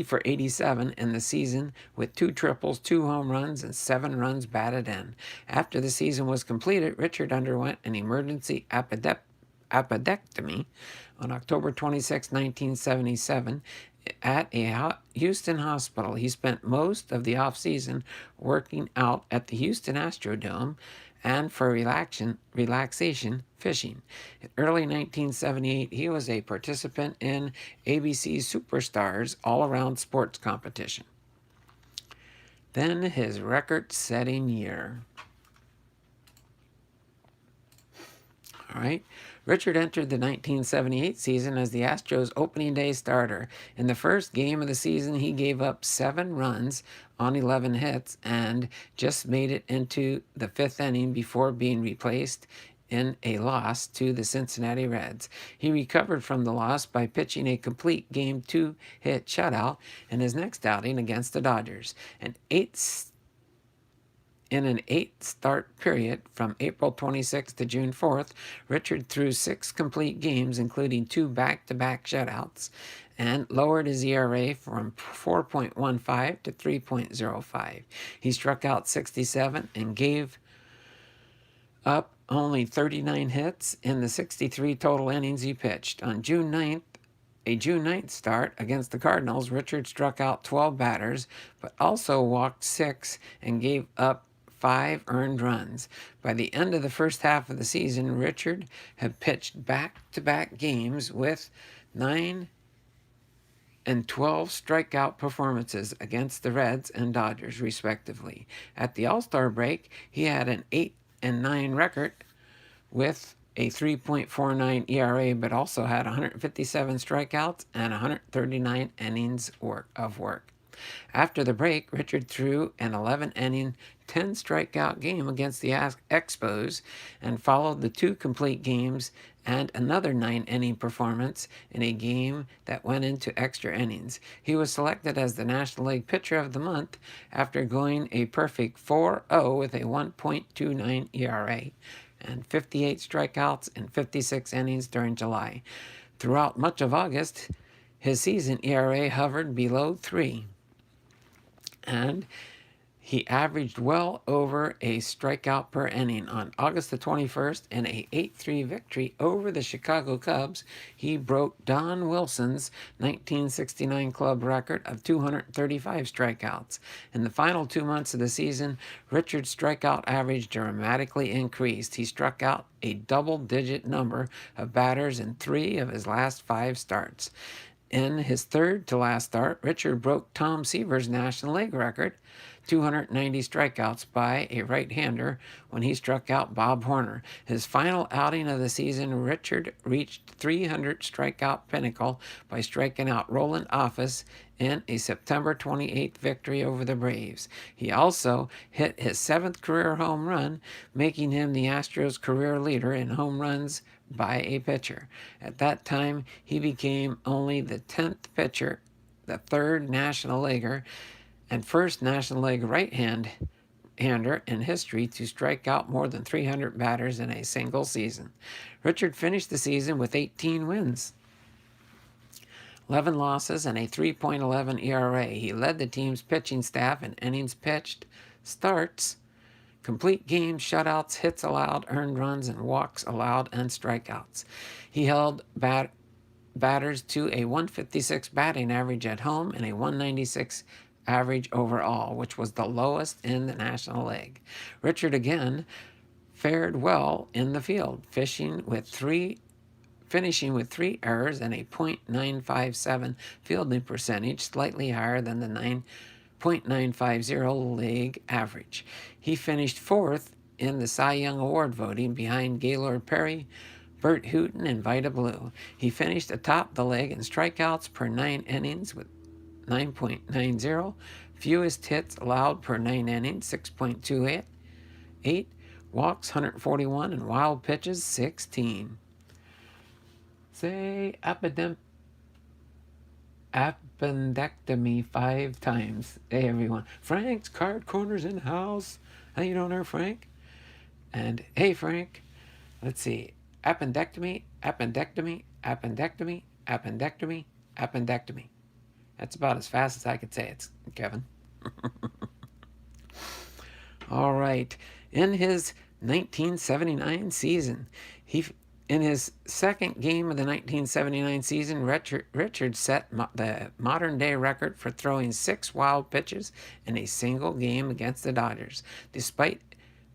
Speaker 1: for 87 in the season with 2 triples, 2 home runs, and 7 runs batted in. After the season was completed, Richard underwent an emergency appendectomy on October 26, 1977, at a Houston hospital. He spent most of the offseason working out at the Houston Astrodome and for relaxation fishing. In early 1978, he was a participant in ABC's Superstars all-around sports competition. Then his record-setting year. All right. Richard entered the 1978 season as the Astros' opening day starter. In the first game of the season, he gave up 7 runs on 11 hits and just made it into the 5th inning before being replaced in a loss to the Cincinnati Reds. He recovered from the loss by pitching a complete game 2-hit shutout in his next outing against the Dodgers. In an 8-start period from April 26th to June 4th, Richard threw 6 complete games, including 2 back-to-back shutouts, and lowered his ERA from 4.15 to 3.05. He struck out 67 and gave up only 39 hits in the 63 total innings he pitched. On June 9th, a June 9th start against the Cardinals, Richard struck out 12 batters, but also walked 6 and gave up 5 earned runs. By the end of the first half of the season, Richard had pitched back-to-back games with 9 and 12 strikeout performances against the Reds and Dodgers, respectively. At the All-Star break, he had an 8-9 record with a 3.49 ERA, but also had 157 strikeouts and 139 innings of work. After the break, Richard threw an 11-inning, 10-strikeout game against the Expos and followed the 2 complete games and another 9-inning performance in a game that went into extra innings. He was selected as the National League Pitcher of the Month after going a perfect 4-0 with a 1.29 ERA and 58 strikeouts in 56 innings during July. Throughout much of August, his season ERA hovered below 3. And he averaged well over a strikeout per inning. On August the 21st, in a 8-3 victory over the Chicago Cubs, he broke Don Wilson's 1969 club record of 235 strikeouts. In the final 2 months of the season, Richard's strikeout average dramatically increased. He struck out a double-digit number of batters in 3 of his last 5 starts. In his third to last start, Richard broke Tom Seaver's National League record, 290 strikeouts by a right-hander when he struck out Bob Horner. His final outing of the season, Richard reached 300 strikeout pinnacle by striking out Roland Office in a September 28th victory over the Braves. He also hit his 7th career home run, making him the Astros' career leader in home runs by a pitcher. At that time, he became only the 10th pitcher, the 3rd National Leaguer, and 1st National League right-hander in history to strike out more than 300 batters in a single season. Richard finished the season with 18 wins, 11 losses, and a 3.11 ERA. He led the team's pitching staff in innings pitched, starts, complete games, shutouts, hits allowed, earned runs, and walks allowed, and strikeouts. He held batters to a 156 batting average at home and a 196 average overall, which was the lowest in the National League. Richard again fared well in the field, finishing with 3 errors and a .957 fielding percentage, slightly higher than the .950 league average. He finished 4th in the Cy Young Award voting behind Gaylord Perry, Bert Hooton, and Vida Blue. He finished atop the league in strikeouts per 9 innings with 9.90, fewest hits allowed per 9 innings, 6.28, walks 141, and wild pitches 16. Say appendectomy 5 times. Hey everyone, Frank's Card Corner's in the house. How you doing there, Frank? And hey Frank, let's see, appendectomy, appendectomy, appendectomy, appendectomy, appendectomy. That's about as fast as I could say it, Kevin. All right. In his 1979 season, he In his second game of the 1979 season, Richard set the modern-day record for throwing 6 wild pitches in a single game against the Dodgers. Despite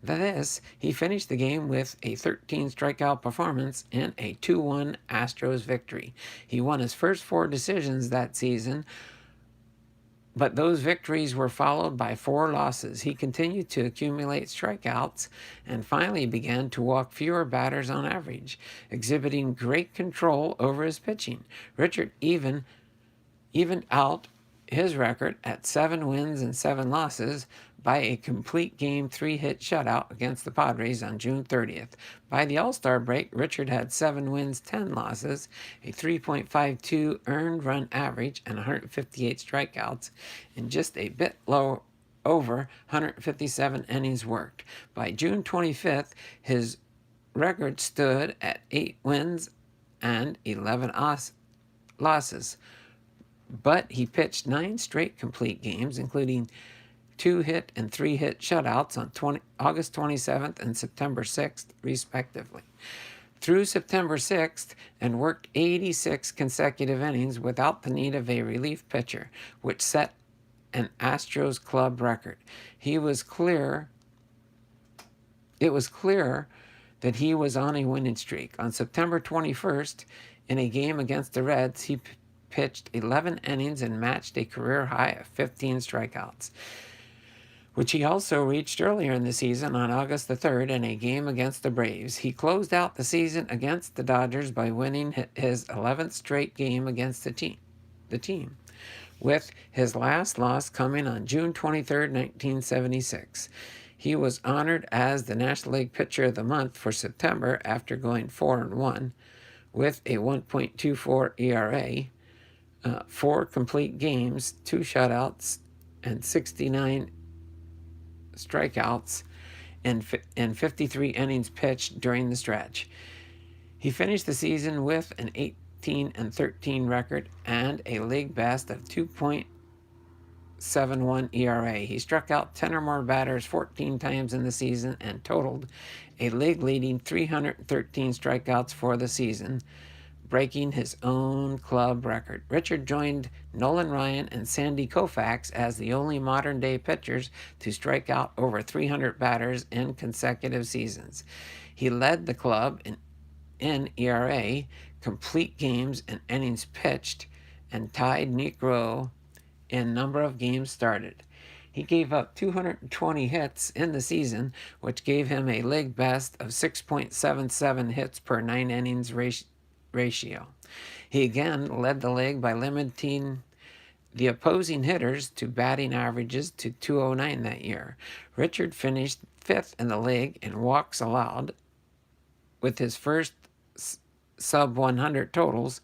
Speaker 1: this, he finished the game with a 13 strikeout performance in a 2-1 Astros victory. He won his first 4 decisions that season, but those victories were followed by 4 losses. He continued to accumulate strikeouts and finally began to walk fewer batters on average, exhibiting great control over his pitching. Richard evened out his record at 7 wins and 7 losses by a complete game 3-hit shutout against the Padres on June 30th. By the All-Star break, Richard had 7 wins, 10 losses, a 3.52 earned run average, and 158 strikeouts in just a bit low over 157 innings worked. By June 25th, his record stood at 8 wins and 11 losses. But he pitched 9 straight complete games, including 2-hit and 3-hit shutouts on August 27th and September 6th, respectively. Through September 6th, and worked 86 consecutive innings without the need of a relief pitcher, which set an Astros club record. It was clear that he was on a winning streak. On September 21st, in a game against the Reds, he pitched 11 innings and matched a career high of 15 strikeouts, which he also reached earlier in the season on August the 3rd in a game against the Braves. He closed out the season against the Dodgers by winning his 11th straight game against the team, with his last loss coming on June 23rd, 1976. He was honored as the National League Pitcher of the Month for September after going 4-1 with a 1.24 ERA, 4 complete games, 2 shutouts, and 69 strikeouts in 53 innings pitched during the stretch. He finished the season with an 18-13 record and a league best of 2.71 ERA. He struck out 10 or more batters 14 times in the season and totaled a league-leading 313 strikeouts for the season, breaking his own club record. Richard joined Nolan Ryan and Sandy Koufax as the only modern-day pitchers to strike out over 300 batters in consecutive seasons. He led the club in ERA, complete games, and innings pitched, and tied Negro in number of games started. He gave up 220 hits in the season, which gave him a league best of 6.77 hits per 9 innings ratio. He again led the league by limiting the opposing hitters to batting averages to 209 that year. Richard finished 5th in the league in walks allowed, with his first sub-100 totals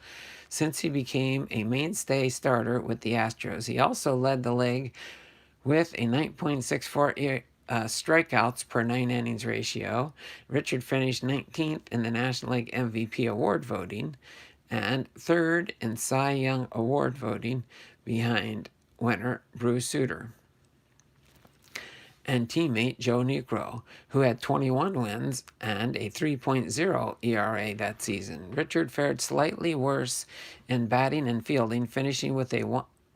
Speaker 1: since he became a mainstay starter with the Astros. He also led the league with a 9.64 strikeouts per 9 innings ratio. Richard finished 19th in the National League MVP award voting and 3rd in Cy Young award voting, behind winner Bruce Sutter and teammate Joe Negro, who had 21 wins and a 3.0 ERA that season. Richard fared slightly worse in batting and fielding, finishing with a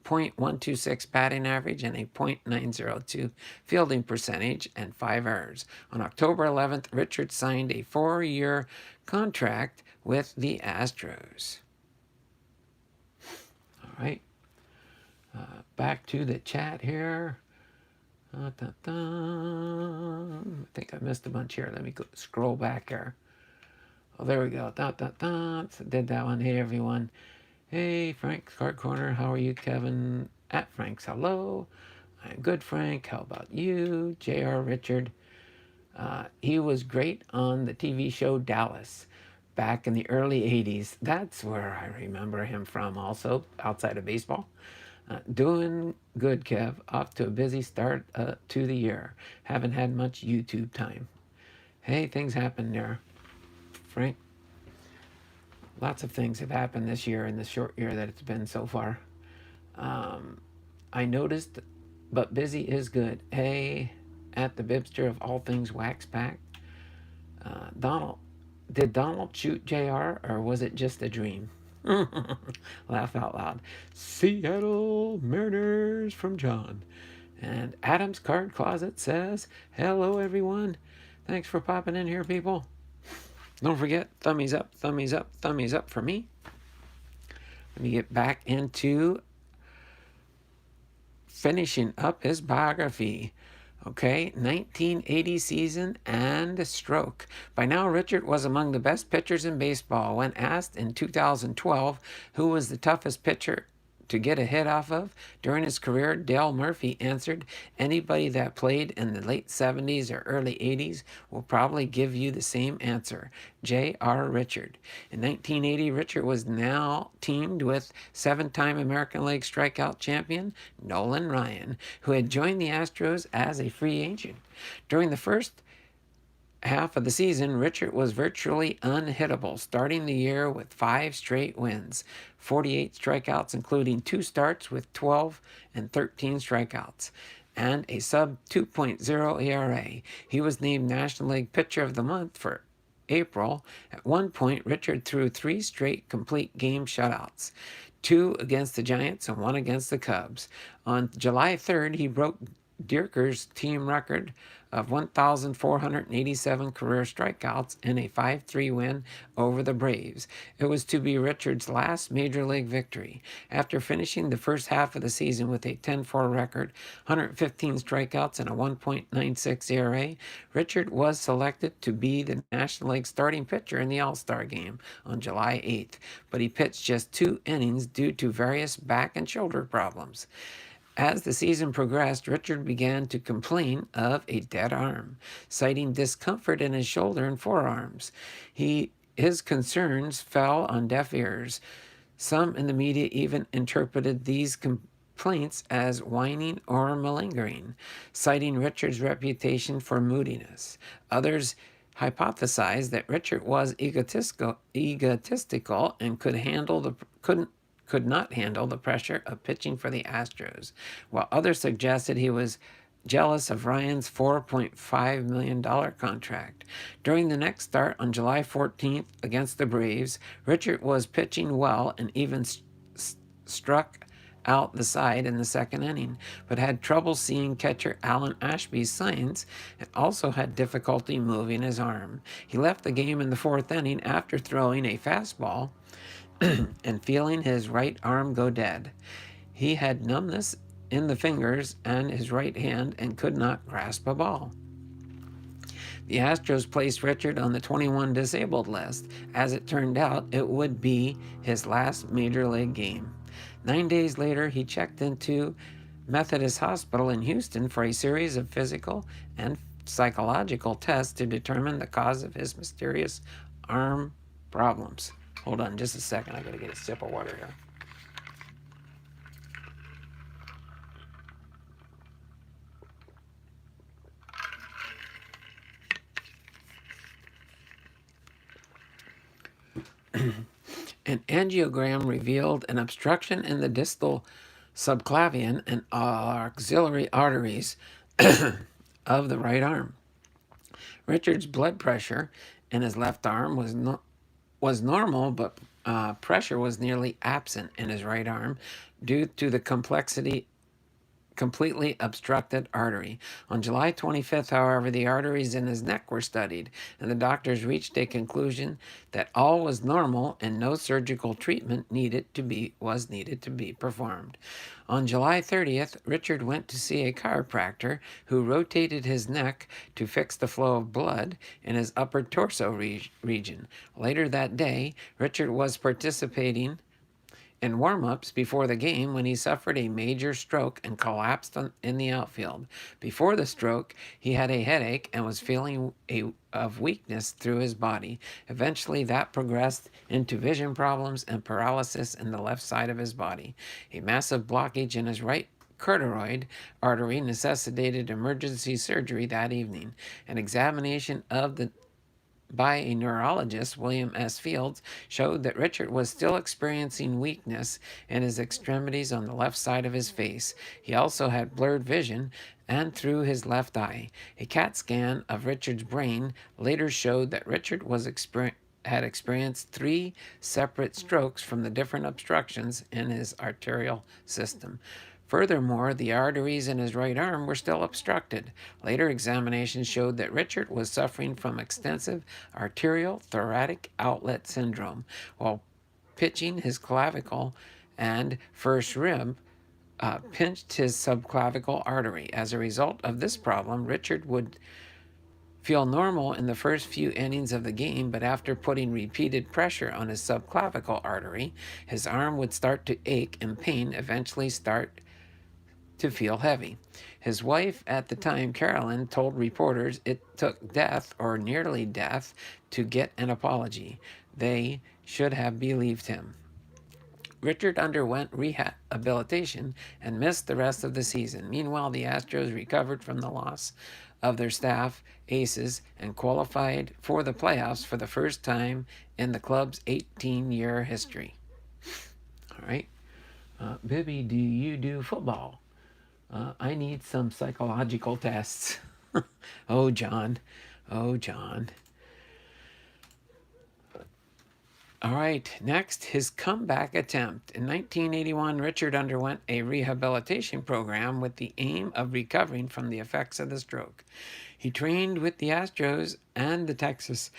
Speaker 1: .126 batting average and a .902 fielding percentage and 5 errors. On October 11th, Richard signed a 4-year contract with the Astros. All right. Back to the chat here. I think I missed a bunch here. Let me scroll back here. Oh, there we go. So did that one. Hey, everyone. Hey, Frank, Card Corner. How are you, Kevin? At Frank's hello. I'm good, Frank. How about you? J.R. Richard. He was great on the TV show Dallas back in the early 80s. That's where I remember him from also, outside of baseball. Doing good, Kev. Off to a busy start to the year. Haven't had much YouTube time. Hey, things happen there, Frank. Lots of things have happened this year in the short year that it's been so far. I noticed, but busy is good. Hey, at the Bibster of all things Wax Pack. Donald Did Donald shoot JR or was it just a dream? Laugh out loud. Seattle Mariners from John. And Adam's Card Closet says, hello, everyone. Thanks for popping in here, people. Don't forget, thummies up, thummies up, thummies up for me. Let me get back into finishing up his biography. Okay, 1980 season and a stroke. By now, Richard was among the best pitchers in baseball. When asked in 2012 who was the toughest pitcher to get a hit off of during his career, Dale Murphy answered, anybody that played in the late 70s or early 80s will probably give you the same answer, J.R. Richard. In 1980, Richard was now teamed with seven-time American League strikeout champion Nolan Ryan, who had joined the Astros as a free agent. During the first half of the season, Richard was virtually unhittable, starting the year with 5 straight wins, 48 strikeouts, including 2 starts with 12 and 13 strikeouts, and a sub 2.0 ERA. He was named National League Pitcher of the Month for April. At one point, Richard threw 3 straight complete game shutouts, 2 against the Giants and 1 against the Cubs. On July 3rd, he broke Dierker's team record of 1,487 career strikeouts in a 5-3 win over the Braves. It was to be Richard's last major league victory. After finishing the first half of the season with a 10-4 record, 115 strikeouts, and a 1.96 ERA, Richard was selected to be the National League starting pitcher in the All-Star game on July 8th, but he pitched just 2 innings due to various back and shoulder problems. As the season progressed, Richard began to complain of a dead arm, citing discomfort in his shoulder and forearms. His concerns fell on deaf ears. Some in the media even interpreted these complaints as whining or malingering, citing Richard's reputation for moodiness. Others hypothesized that Richard was egotistical and could not handle the pressure of pitching for the Astros, while others suggested he was jealous of Ryan's $4.5 million contract. During the next start on July 14th against the Braves, Richard was pitching well and even struck out the side in the second inning, but had trouble seeing catcher Alan Ashby's signs and also had difficulty moving his arm. He left the game in the fourth inning after throwing a fastball and feeling his right arm go dead. He had numbness in the fingers and his right hand and could not grasp a ball. The Astros placed Richard on the 21 disabled list. As it turned out, it would be his last major league game. 9 days later, he checked into Methodist Hospital in Houston for a series of physical and psychological tests to determine the cause of his mysterious arm problems. Hold on just a second. I gotta get a sip of water here. An angiogram revealed an obstruction in the distal subclavian and auxiliary arteries of the right arm. Richard's blood pressure in his left arm was normal, but pressure was nearly absent in his right arm due to the completely obstructed artery. On July 25th, however, the arteries in his neck were studied, and the doctors reached a conclusion that all was normal and no surgical treatment was needed to be performed. On July 30th, Richard went to see a chiropractor who rotated his neck to fix the flow of blood in his upper torso region. Later that day, Richard was participating in warm-ups before the game when he suffered a major stroke and collapsed in the outfield. Before the stroke, he had a headache and was feeling of weakness through his body. Eventually, that progressed into vision problems and paralysis in the left side of his body. A massive blockage in his right carotid artery necessitated emergency surgery that evening. An examination of the by a neurologist, William S. Fields, showed that Richard was still experiencing weakness in his extremities on the left side of his face. He also had blurred vision and through his left eye. A CAT scan of Richard's brain later showed that Richard had experienced 3 separate strokes from the different obstructions in his arterial system. Furthermore, the arteries in his right arm were still obstructed. Later examinations showed that Richard was suffering from extensive arterial thoracic outlet syndrome. While pitching, his clavicle and first rib pinched his subclavicle artery. As a result of this problem, Richard would feel normal in the first few innings of the game, but after putting repeated pressure on his subclavicle artery, his arm would start to ache and pain eventually start to feel heavy. His wife at the time, Carolyn, told reporters it took death or nearly death to get an apology. They should have believed him. Richard underwent rehabilitation and missed the rest of the season. Meanwhile, the Astros recovered from the loss of their staff aces and qualified for the playoffs for the first time in the club's 18-year history. All right. Bibby, do you do football? I need some psychological tests. Oh, John. Oh, John. All right, next, his comeback attempt. In 1981, Richard underwent a rehabilitation program with the aim of recovering from the effects of the stroke. He trained with the Astros and the Texas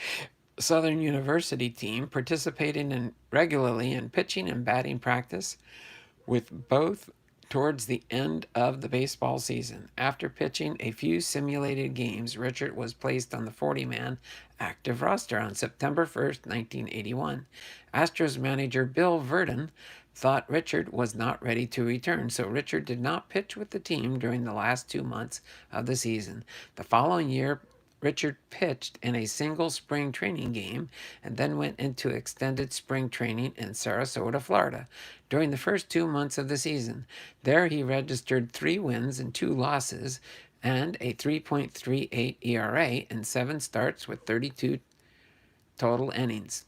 Speaker 1: Southern University team, participating regularly in pitching and batting practice with both towards the end of the baseball season. After pitching a few simulated games, Richard was placed on the 40-man active roster on September 1st, 1981. Astros manager Bill Verdon thought Richard was not ready to return, so Richard did not pitch with the team during the last 2 months of the season. The following year, Richard pitched in a single spring training game and then went into extended spring training in Sarasota, Florida. During the first 2 months of the season, there he registered 3 wins and 2 losses and a 3.38 ERA in 7 starts with 32 total innings.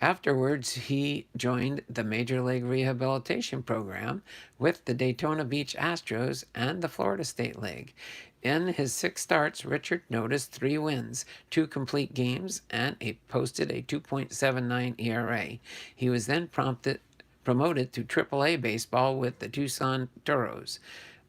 Speaker 1: Afterwards, he joined the Major League Rehabilitation Program with the Daytona Beach Astros and the Florida State League. In his 6 starts, Richard noticed 3 wins, 2 complete games, and posted a 2.79 ERA. He was then promoted to AAA baseball with the Tucson Toros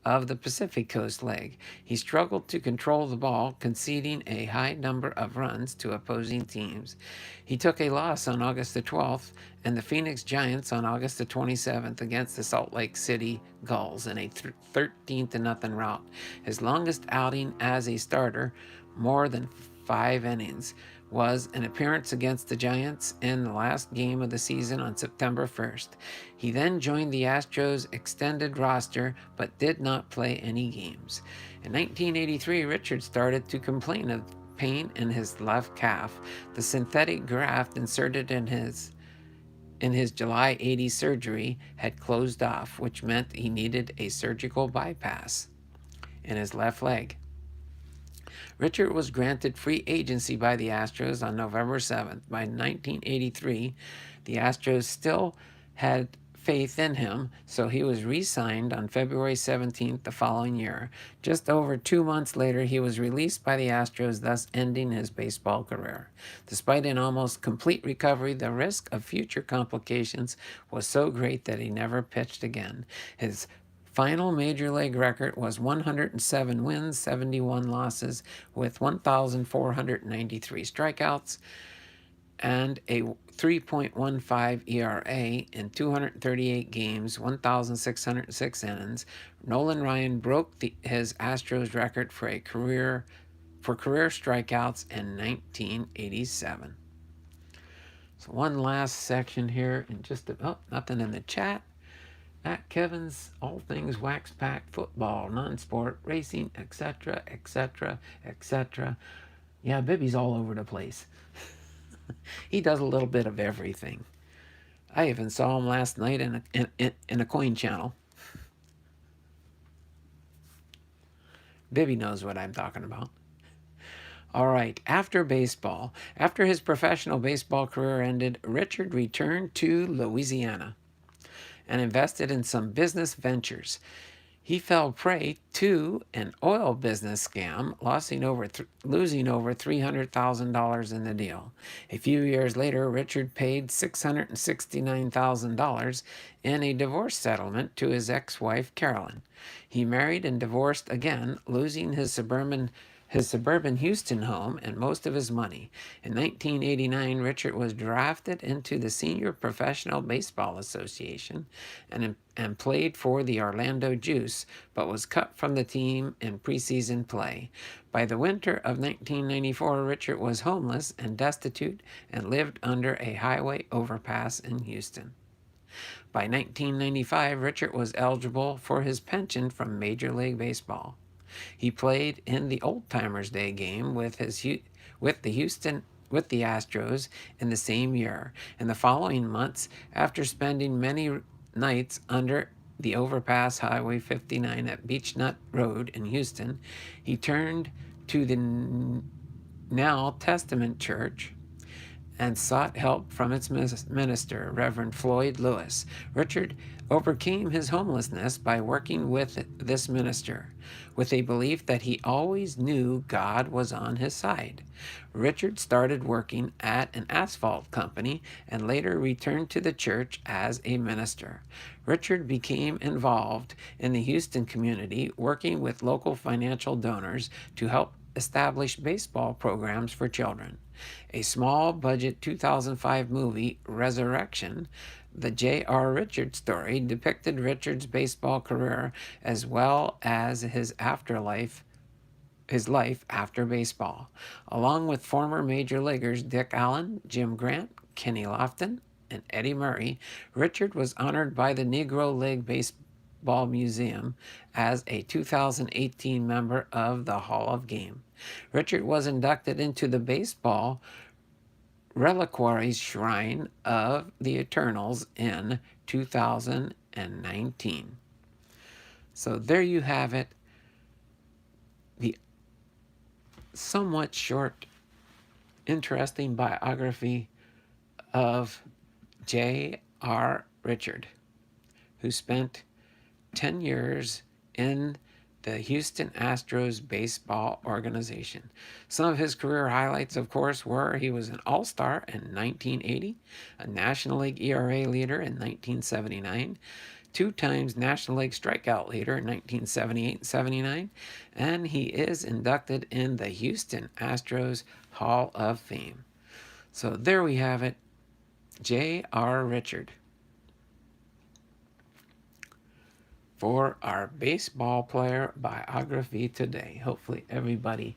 Speaker 1: of the Pacific Coast League. He struggled to control the ball, conceding a high number of runs to opposing teams. He took a loss on August the 12th and the Phoenix Giants on August the 27th against the Salt Lake City Gulls in a 13-0 rout. His longest outing as a starter, more than 5 innings, was an appearance against the Giants in the last game of the season on September 1st. He then joined the Astros' extended roster but did not play any games. In 1983, Richard started to complain of pain in his left calf. The synthetic graft inserted in his July 80 surgery had closed off, which meant he needed a surgical bypass in his left leg. Richard was granted free agency by the Astros on November 7th. By 1983, the Astros still had faith in him, so he was re-signed on February 17th the following year. Just over 2 months later, he was released by the Astros, thus ending his baseball career. Despite an almost complete recovery, the risk of future complications was so great that he never pitched again. His final major league record was 107 wins, 71 losses, with 1,493 strikeouts and a 3.15 ERA in 238 games, 1,606 innings. Nolan Ryan broke his Astros record for career strikeouts in 1987. So one last section here, and nothing in the chat. At Kevin's All Things Wax Pack, football, non-sport, racing, etc., etc., etc. Yeah, Bibby's all over the place. He does a little bit of everything. I even saw him last night in a coin channel. Bibby knows what I'm talking about. All right, after baseball, after his professional baseball career ended, Richard returned to Louisiana and invested in some business ventures. He fell prey to an oil business scam, losing over $300,000 in the deal. A few years later, Richard paid $669,000 in a divorce settlement to his ex-wife, Carolyn. He married and divorced again, losing his suburban Houston home and most of his money. In 1989, Richard was drafted into the Senior Professional Baseball Association and played for the Orlando Juice, but was cut from the team in preseason play. By the winter of 1994, Richard was homeless and destitute and lived under a highway overpass in Houston. By 1995, Richard was eligible for his pension from Major League Baseball. He played in the Old Timers Day game with the Astros in the same year. In the following months, after spending many nights under the overpass Highway 59 at Beechnut Road in Houston, he turned to the Now Testament Church and sought help from its minister, Reverend Floyd Lewis. Richard overcame his homelessness by working with this minister, with a belief that he always knew God was on his side. Richard started working at an asphalt company and later returned to the church as a minister. Richard became involved in the Houston community, working with local financial donors to help establish baseball programs for children. A small budget 2005 movie, Resurrection, the J.R. Richards story, depicted Richards' baseball career as well as his life after baseball. Along with former major leaguers Dick Allen, Jim Grant, Kenny Lofton, and Eddie Murray, Richard was honored by the Negro League Baseball Museum as a 2018 member of the Hall of Fame. Richard was inducted into the Baseball Reliquaries Shrine of the Eternals in 2019. So there you have it. The somewhat short, interesting biography of J.R. Richard, who spent 10 years in the Houston Astros baseball organization. Some of his career highlights, of course, were he was an All-Star in 1980, a National League ERA leader in 1979, 2 times National League strikeout leader in 1978 and 79, and he is inducted in the Houston Astros Hall of Fame. So there we have it, J.R. Richard, for our baseball player biography today. Hopefully everybody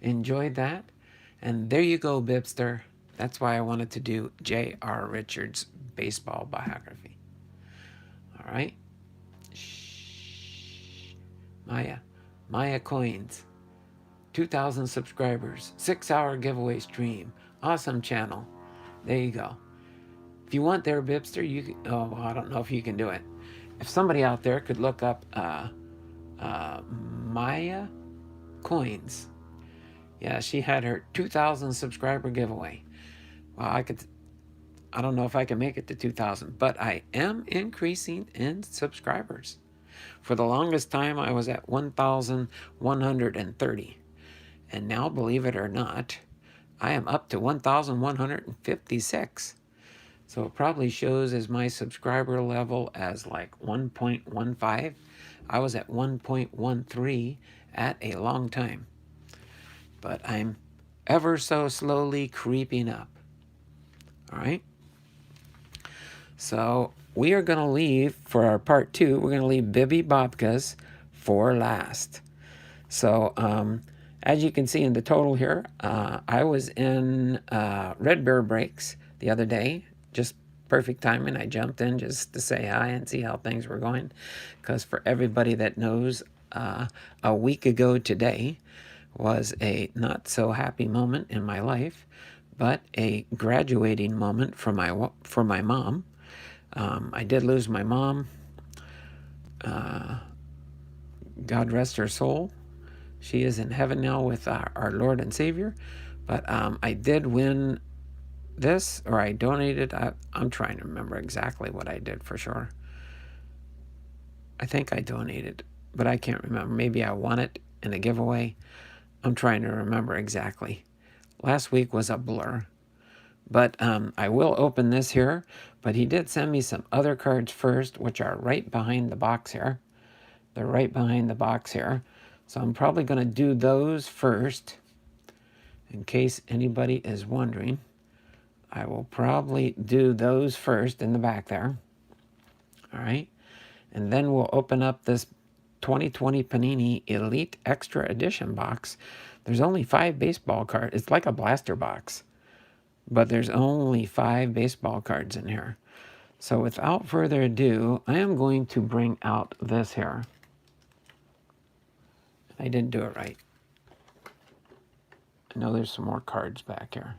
Speaker 1: enjoyed that. And there you go, Bibster. That's why I wanted to do J.R. Richards' baseball biography. All right. Shh. Maya Coins. 2,000 subscribers. 6-hour giveaway stream. Awesome channel. There you go. If you want there, Bibster, you can, I don't know if you can do it. If somebody out there could look up Maya Coins. Yeah, she had her 2,000 subscriber giveaway. Well, I don't know if I can make it to 2,000, but I am increasing in subscribers. For the longest time, I was at 1,130. And now, believe it or not, I am up to 1,156. So it probably shows as my subscriber level as like 1.15. I was at 1.13 at a long time. But I'm ever so slowly creeping up. All right? So we are going to leave, for our part 2, we're going to leave Bibby Bobkas for last. So as you can see in the total here, I was in Red Bear Breaks the other day. Just perfect timing. I jumped in just to say hi and see how things were going. Because for everybody that knows, a week ago today was a not so happy moment in my life, but a graduating moment for my mom. I did lose my mom. God rest her soul. She is in heaven now with our Lord and Savior. But I did win this, or I donated. I'm trying to remember exactly what I did for sure. I think I donated, but I can't remember. Maybe I won it in a giveaway. I'm trying to remember exactly. Last week was a blur. But I will open this here. But he did send me some other cards first, which are right behind the box here. They're right behind the box here. So I'm probably going to do those first. In case anybody is wondering, I will probably do those first in the back there. All right. And then we'll open up this 2020 Panini Elite Extra Edition box. There's only 5 baseball cards. It's like a blaster box. But there's only 5 baseball cards in here. So without further ado, I am going to bring out this here. I didn't do it right. I know there's some more cards back here.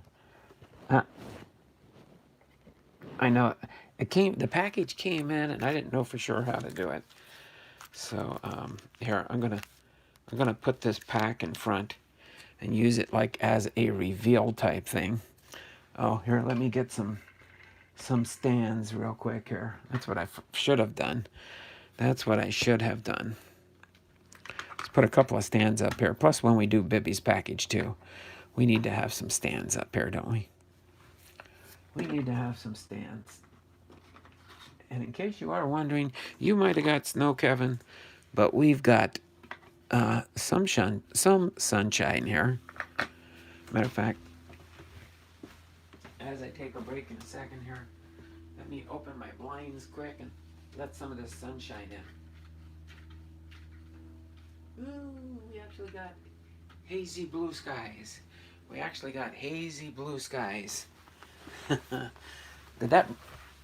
Speaker 1: I know the package came in and I didn't know for sure how to do it. So here, I'm gonna put this pack in front and use it like as a reveal type thing. Oh, here, let me get some stands real quick here. That's what I should have done. That's what I should have done. Let's put a couple of stands up here. Plus, when we do Bibby's package too, we need to have some stands up here, don't we? We need to have some stands. And in case you are wondering, you might have got snow, Kevin, but we've got some sunshine here. Matter of fact, as I take a break in a second here, let me open my blinds quick and let some of this sunshine in. Ooh, we actually got hazy blue skies. We actually got hazy blue skies. Did that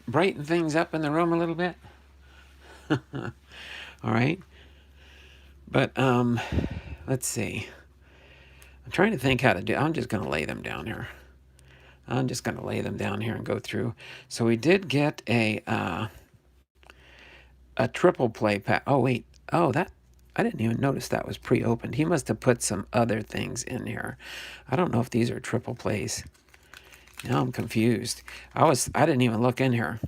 Speaker 1: brighten things up in the room a little bit? All right. But let's see. I'm trying to think how to do. I'm just going to lay them down here. I'm just going to lay them down here and go through. So we did get a triple play pack. Oh wait. Oh, that I didn't even notice that was pre-opened. He must have put some other things in here. I don't know if these are triple plays. Now I'm confused. I didn't even look in here.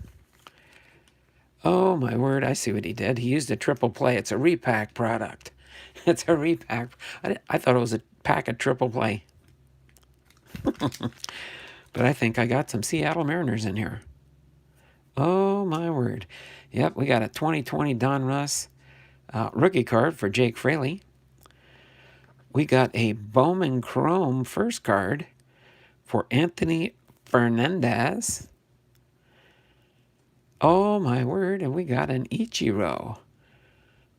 Speaker 1: Oh my word, I see what he did. He used a triple play. It's a repack product. It's a repack. I thought it was a pack of triple play. But I think I got some Seattle Mariners in here. Oh my word. Yep, we got a 2020 Don Russ rookie card for Jake Fraley. We got a Bowman Chrome first card for Anthony Fernandez. Oh my word, and we got an Ichiro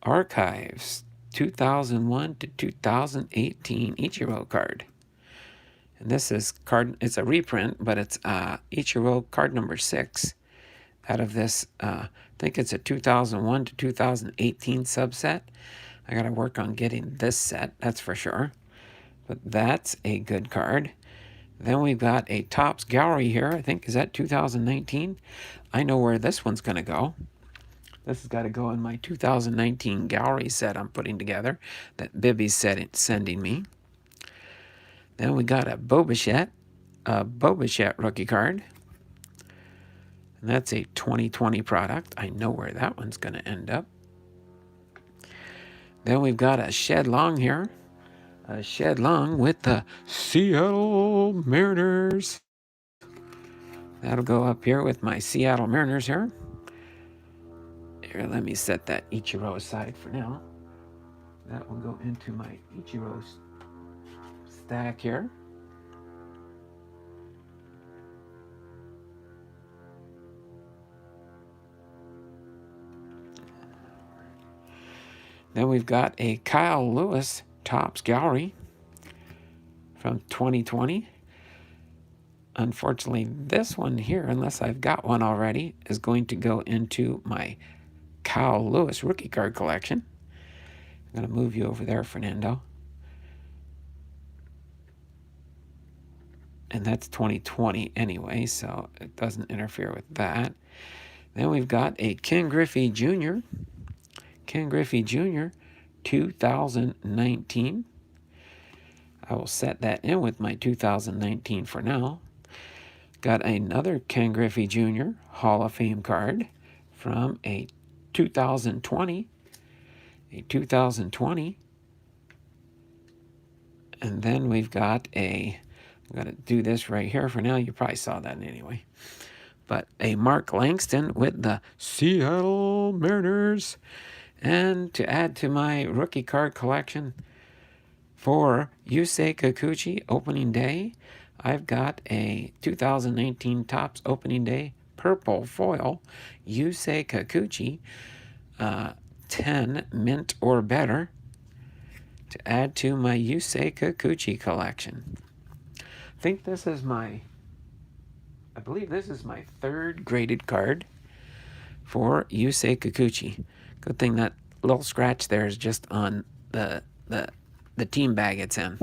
Speaker 1: Archives 2001 to 2018 Ichiro card. And this is it's a reprint, but it's Ichiro card number 6 out of this. I think it's a 2001 to 2018 subset. I got to work on getting this set, that's for sure. But that's a good card. Then we've got a Topps Gallery here. I think, is that 2019? I know where this one's going to go. This has got to go in my 2019 Gallery set I'm putting together that Bibby's sending me. Then we got a Bo Bichette rookie card. And that's a 2020 product. I know where that one's going to end up. Then we've got a Shed Long here. A Shed Long with the Seattle Mariners. That'll go up here with my Seattle Mariners here. Here, let me set that Ichiro aside for now. That will go into my Ichiro stack here. Then we've got a Kyle Lewis Topps Gallery from 2020. Unfortunately, this one here, unless I've got one already, is going to go into my Kyle Lewis rookie card collection. I'm going to move you over there, Fernando. And that's 2020 anyway, so it doesn't interfere with that. Then we've got a Ken Griffey Jr. Ken Griffey Jr. 2019. I will set that in with my 2019 for now. Got another Ken Griffey Jr. Hall of Fame card from a 2020. A 2020. And then we've got I'm going to do this right here for now. You probably saw that anyway. But a Mark Langston with the Seattle Mariners. And to add to my rookie card collection for Yusei Kikuchi opening day, I've got a 2019 Topps opening day purple foil Yusei Kikuchi 10 mint or better to add to my Yusei Kikuchi collection. I believe this is my third graded card for Yusei Kikuchi. Good thing that little scratch there is just on the team bag it's in.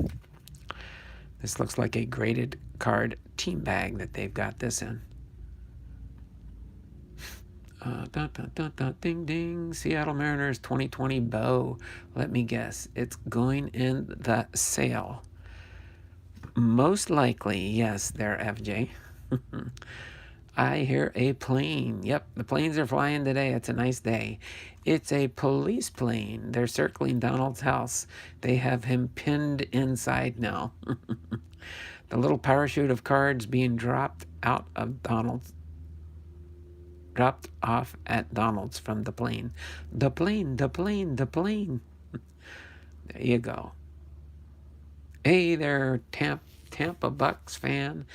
Speaker 1: This looks like a graded card team bag that they've got this in. Ding ding, Seattle Mariners 2020 bow. Let me guess, it's going in the sale. Most likely, yes, there, FJ. I hear a plane. Yep, the planes are flying today. It's a nice day. It's a police plane. They're circling Donald's house. They have him pinned inside now. The little parachute of cards being dropped off at Donald's from the plane. The plane. There you go. Hey there, Tampa Bucks fan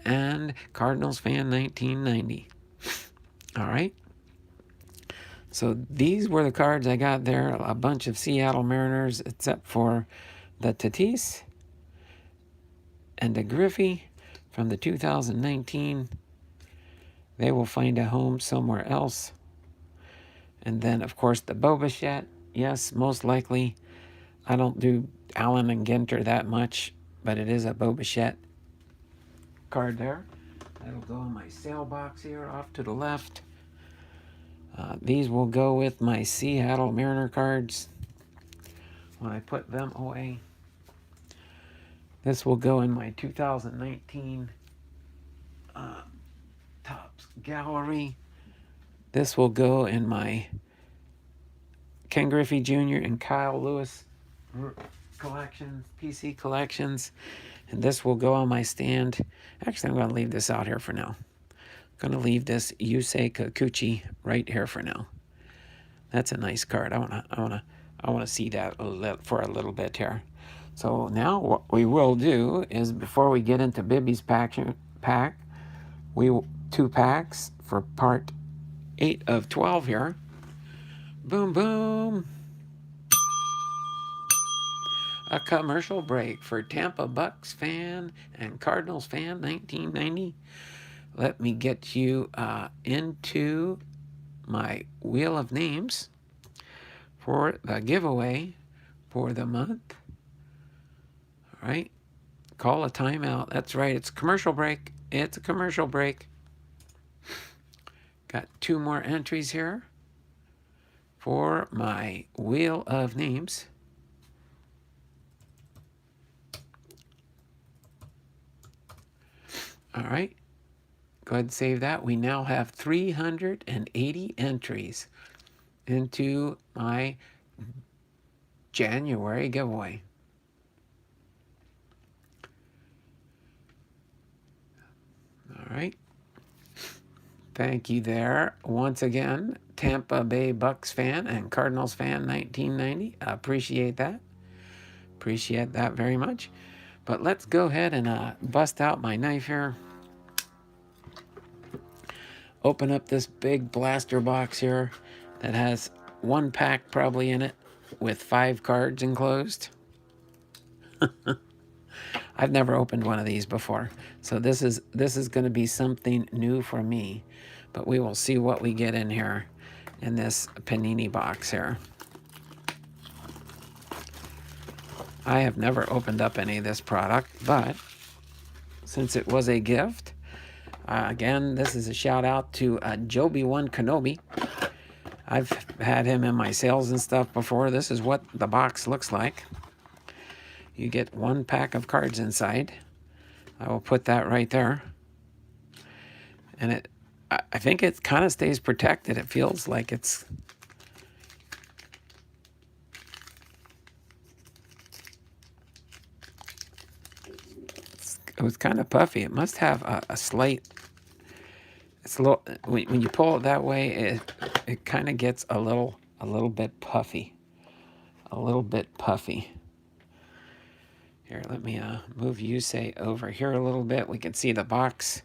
Speaker 1: and Cardinals fan 1990. All right. So these were the cards I got there. A bunch of Seattle Mariners, except for the Tatis and the Griffey from the 2019. They will find a home somewhere else. And then, of course, the Bo Bichette. Yes, most likely. I don't do Allen and Ginter that much, but it is a Bo Bichette card there. That'll go in my sale box here off to the left. These will go with my Seattle Mariner cards when I put them away. This will go in my 2019 Topps Gallery. This will go in my Ken Griffey Jr. and Kyle Lewis collections, PC collections. And this will go on my stand. Actually, I'm going to leave this out here for now. I'm going to leave this Yusei Kikuchi right here for now. That's a nice card. I want to see that for a little bit here. So now what we will do is, before we get into Bibby's pack, two packs for part 8 of 12 here. Boom, boom. A commercial break for Tampa Bucks fan and Cardinals fan 1990. Let me get you into my wheel of names for the giveaway for the month. All right. Call a timeout. That's right. It's a commercial break. It's a commercial break. Got 2 more entries here for my wheel of names. All right. Go ahead and save that. We now have 380 entries into my January giveaway. All right. Thank you there. Once again, Tampa Bay Bucks fan and Cardinals fan 1990. I appreciate that. Appreciate that very much. But let's go ahead and bust out my knife here. Open up this big blaster box here that has 1 pack probably in it with 5 cards enclosed. I've never opened one of these before, so this is going to be something new for me. But we will see what we get in here in this Panini box here. I have never opened up any of this product, but since it was a gift, again, this is a shout out to JoeB1Kenobi. I've had him in my sales and stuff before. This is what the box looks like. You get 1 pack of cards inside. I will put that right there. And I think it kind of stays protected. It feels like it was kind of puffy. It must have a slight. It's a little when you pull it that way. It kind of gets a little bit puffy. A little bit puffy. Here, let me move USA over here a little bit. We can see the box.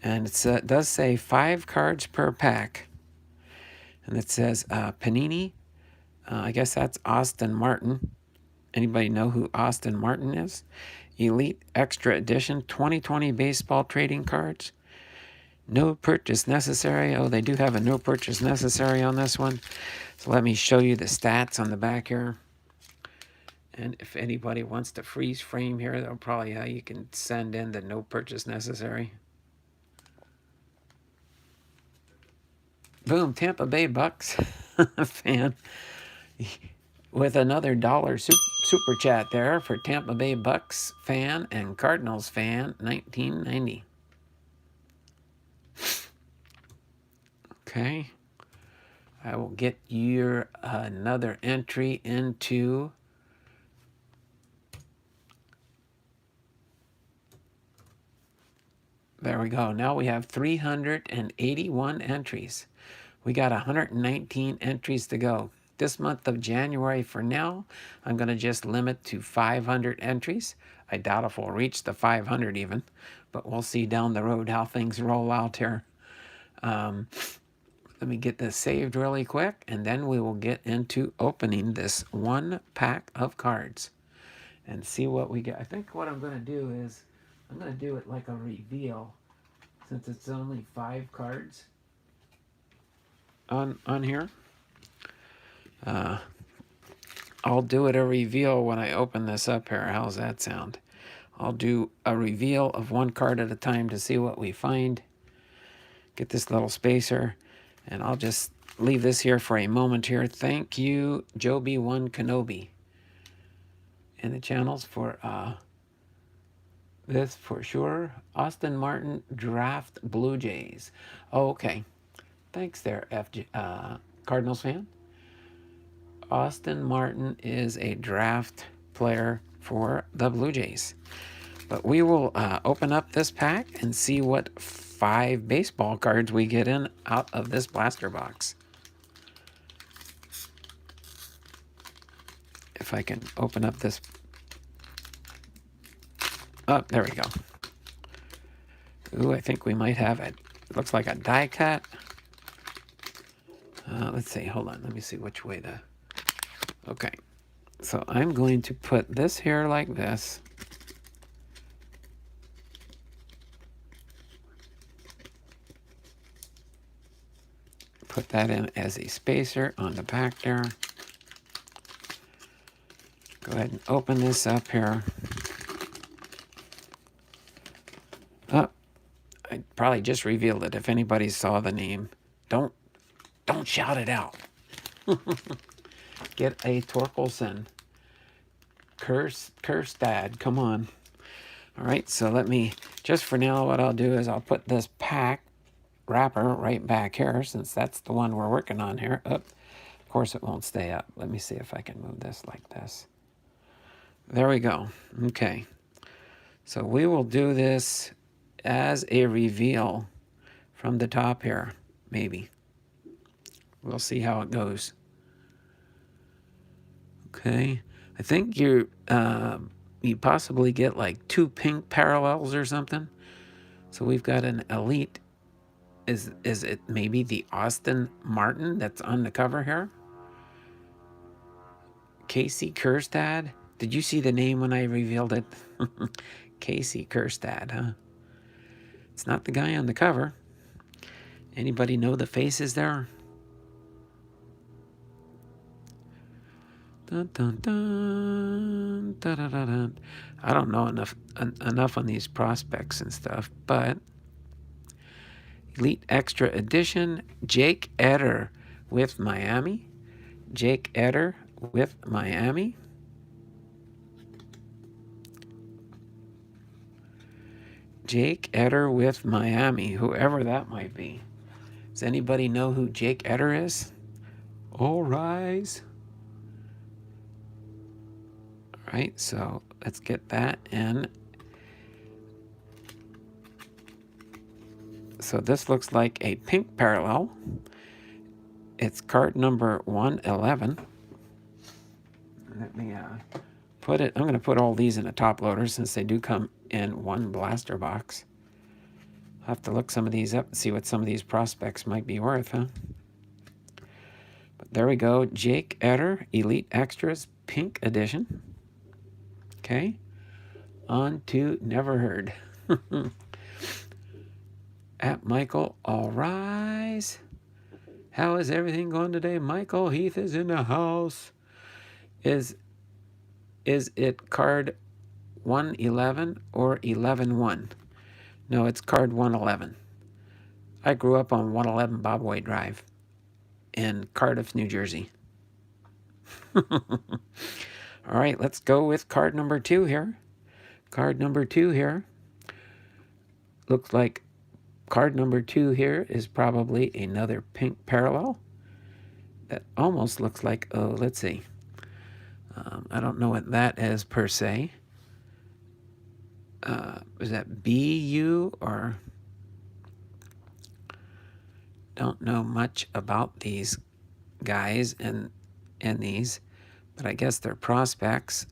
Speaker 1: And it does say 5 cards per pack. And it says Panini. I guess that's Austin Martin. Anybody know who Austin Martin is? Elite Extra Edition 2020 baseball trading cards. No purchase necessary. Oh, they do have a no purchase necessary on this one. So let me show you the stats on the back here. And if anybody wants to freeze frame here, they'll probably you can send in the no purchase necessary. Boom, Tampa Bay Bucks fan with another $1 super chat there for Tampa Bay Bucks fan and Cardinals fan 1990. Okay. I will get your another entry into there we go. Now we have 381 entries. We got 119 entries to go. This month of January for now, I'm going to just limit to 500 entries. I doubt if we'll reach the 500 even, but we'll see down the road how things roll out here. Let me get this saved really quick, and then we will get into opening this 1 pack of cards and see what we get. I think what I'm going to do is I'm going to do it like a reveal since it's only 5 cards on here. I'll do it a reveal when I open this up here. How's that sound? I'll do a reveal of 1 card at a time to see what we find. Get this little spacer, and I'll just leave this here for a moment here. Thank you, JoeB1Kenobi, in the channels for this for sure. Austin Martin Draft Blue Jays. Oh, okay. Thanks there, Cardinals fan. Austin Martin is a draft player for the Blue Jays. But we will open up this pack and see what 5 baseball cards we get in out of this blaster box. If I can open up this. Oh, there we go. Ooh, I think we might have it. Looks like a die cut. Let's see. Hold on. Let me see which way the... Okay. So I'm going to put this here like this. Put that in as a spacer on the back there. Go ahead and open this up here. Oh, I probably just revealed it. If anybody saw the name, don't shout it out. Get a Torkelson. Kjerstad, come on. All right, so let me, just for now, what I'll do is I'll put this pack wrapper right back here, since that's the one we're working on here. Of course it won't stay up. Let me see if I can move this like this. There we go. Okay. So we will do this as a reveal from the top here, maybe. We'll see how it goes. Okay. I think you possibly get like 2 pink parallels or something. So we've got an elite. Is it maybe the Austin Martin that's on the cover here? Casey Kjerstad. Did you see the name when I revealed it? Casey Kjerstad, huh? It's not the guy on the cover. Anybody know the faces there? Dun, dun, dun, dun, dun, dun, dun. I don't know enough on these prospects and stuff, but Elite Extra Edition, Jake Eder with Miami. Jake Eder with Miami. Jake Etter with Miami, whoever that might be. Does anybody know who Jake Etter is? All rise. All right, so let's get that in. So this looks like a pink parallel. It's card number 111. Let me put it. I'm going to put all these in a top loader since they do come in one blaster box. I'll have to look some of these up and see what some of these prospects might be worth, huh? But there we go. Jake Etter, Elite Extras, Pink Edition. Okay. On to Never Heard. At Michael, all rise. How is everything going today? Michael Heath is in the house. Is it card 111 or 11-1? No, it's card 111. I grew up on 111 Bobway Drive in Cardiff, New Jersey. All right, let's go with card number 2 here. Card number 2 here. Looks like card number 2 here is probably another pink parallel. That almost looks like, oh, let's see. I don't know what that is per se. Is that BU or... Don't know much about these guys and these, but I guess they're prospects.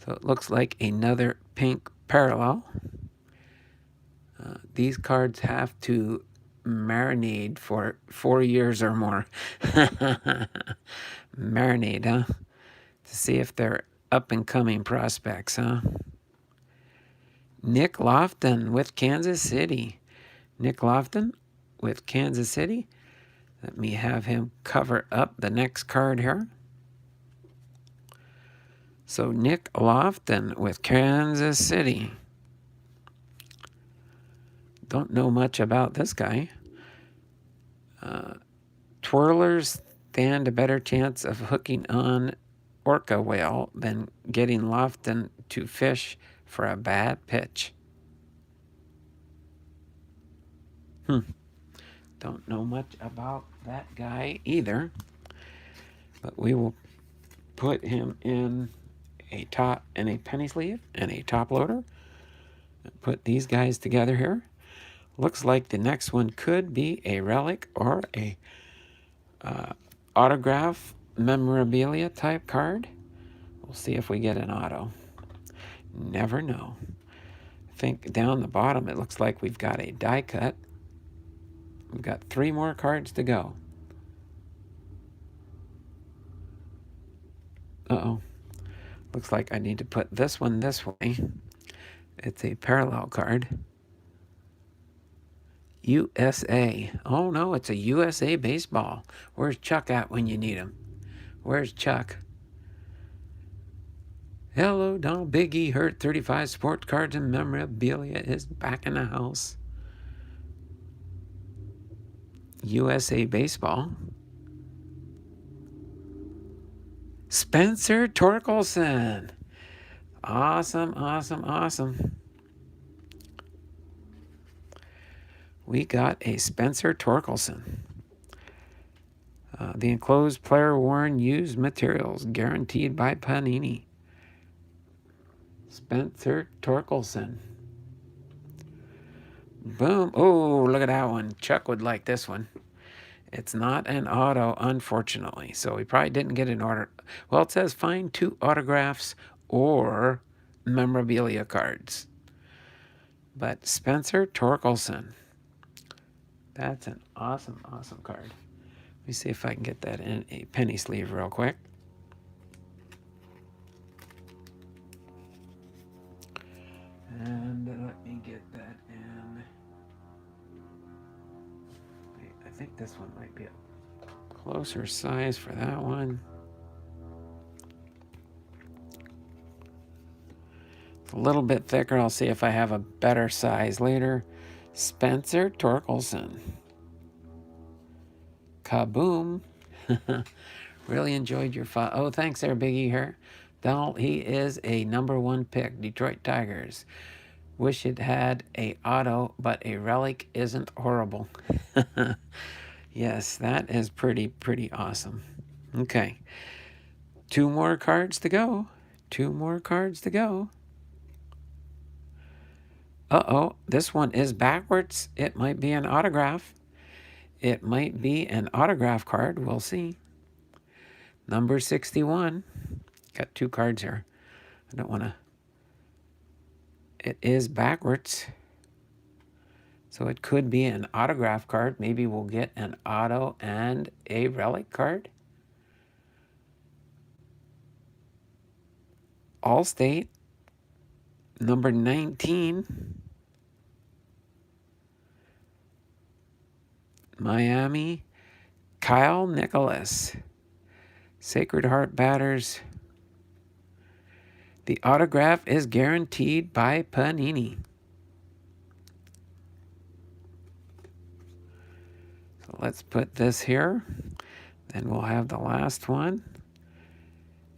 Speaker 1: So it looks like another pink parallel. These cards have to marinate for 4 years or more. Marinate, huh? To see if they're up-and-coming prospects, huh? Nick Lofton with Kansas City. Nick Lofton with Kansas City. Let me have him cover up the next card here. So Nick Lofton with Kansas City. Don't know much about this guy. Twirlers stand a better chance of hooking on orca whale than getting Lofton to fish for a bad pitch. Don't know much about that guy either. But we will put him in a penny sleeve and a top loader. Put these guys together here. Looks like the next one could be a relic or a autograph memorabilia type card. We'll see if we get an auto. Never know. I think down the bottom it looks like we've got a die cut. We've got 3 more cards to go. Uh-oh. Looks like I need to put this one this way. It's a parallel card. USA. Oh, no, it's a USA baseball. Where's Chuck at when you need him? Where's Chuck? Hello, Donald. Big E Hurt 35 Sports Cards and Memorabilia is back in the house. USA baseball. Spencer Torkelson. Awesome, awesome, awesome. We got a Spencer Torkelson. The enclosed player-worn used materials guaranteed by Panini. Spencer Torkelson. Boom. Oh, look at that one. Chuck would like this one. It's not an auto, unfortunately. So we probably didn't get an order. Well, it says find 2 autographs or memorabilia cards. But Spencer Torkelson. That's an awesome, awesome card. Let me see if I can get that in a penny sleeve real quick. And let me get that in. Wait, I think this one might be a closer size for that one. It's a little bit thicker. I'll see if I have a better size later. Spencer Torkelson. Kaboom. Really enjoyed your file. Oh, thanks there, Biggie here. Donald, he is a #1 pick. Detroit Tigers. Wish it had a auto, but a relic isn't horrible. Yes, that is pretty awesome. Okay. 2 more cards to go. 2 more cards to go. Uh-oh, this one is backwards. It might be an autograph. It might be an autograph card. We'll see. Number 61. Got 2 cards here. I don't want to... It is backwards. So it could be an autograph card. Maybe we'll get an auto and a relic card. Allstate, number 19. Miami, Kyle Nicholas. Sacred Heart Batters. The autograph is guaranteed by Panini. So let's put this here. Then we'll have the last one.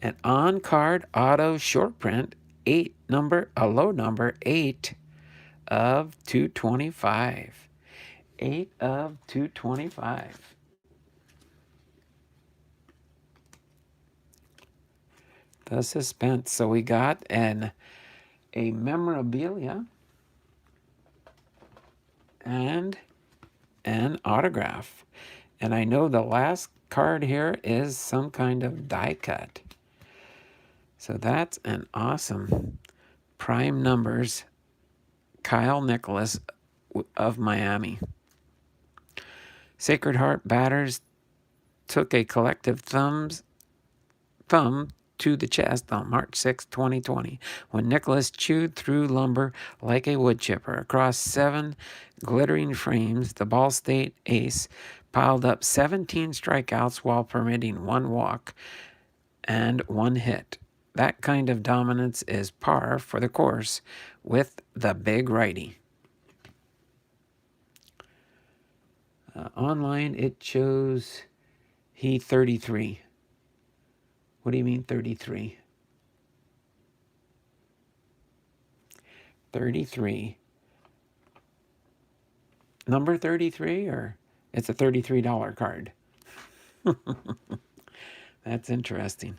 Speaker 1: An on-card auto short print, a low number 8 of 225. 8 of 225. The suspense. So we got a memorabilia and an autograph. And I know the last card here is some kind of die cut. So that's an awesome prime numbers Kyle Nicholas of Miami. Sacred Heart Batters took a collective thumb to the chest on March 6, 2020, when Nicholas chewed through lumber like a wood chipper. Across 7 glittering frames, the Ball State ace piled up 17 strikeouts while permitting 1 walk and 1 hit. That kind of dominance is par for the course with the big righty. Online, it shows he 33. What do you mean 33? 33. Number 33, or it's a $33 card? That's interesting.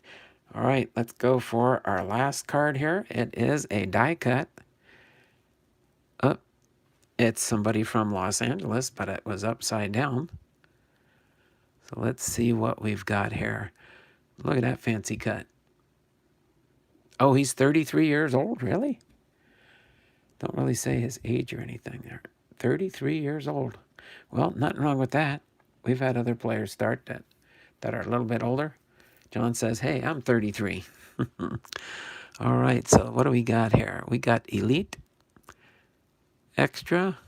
Speaker 1: All right, let's go for our last card here. It is a die cut. Oh, it's somebody from Los Angeles, but it was upside down. So let's see what we've got here. Look at that fancy cut. Oh, he's 33 years old, really? Don't really say his age or anything there. 33 years old. Well, nothing wrong with that. We've had other players start that are a little bit older. John says, hey, I'm 33. All right, so what do we got here? We got Elite, Extra.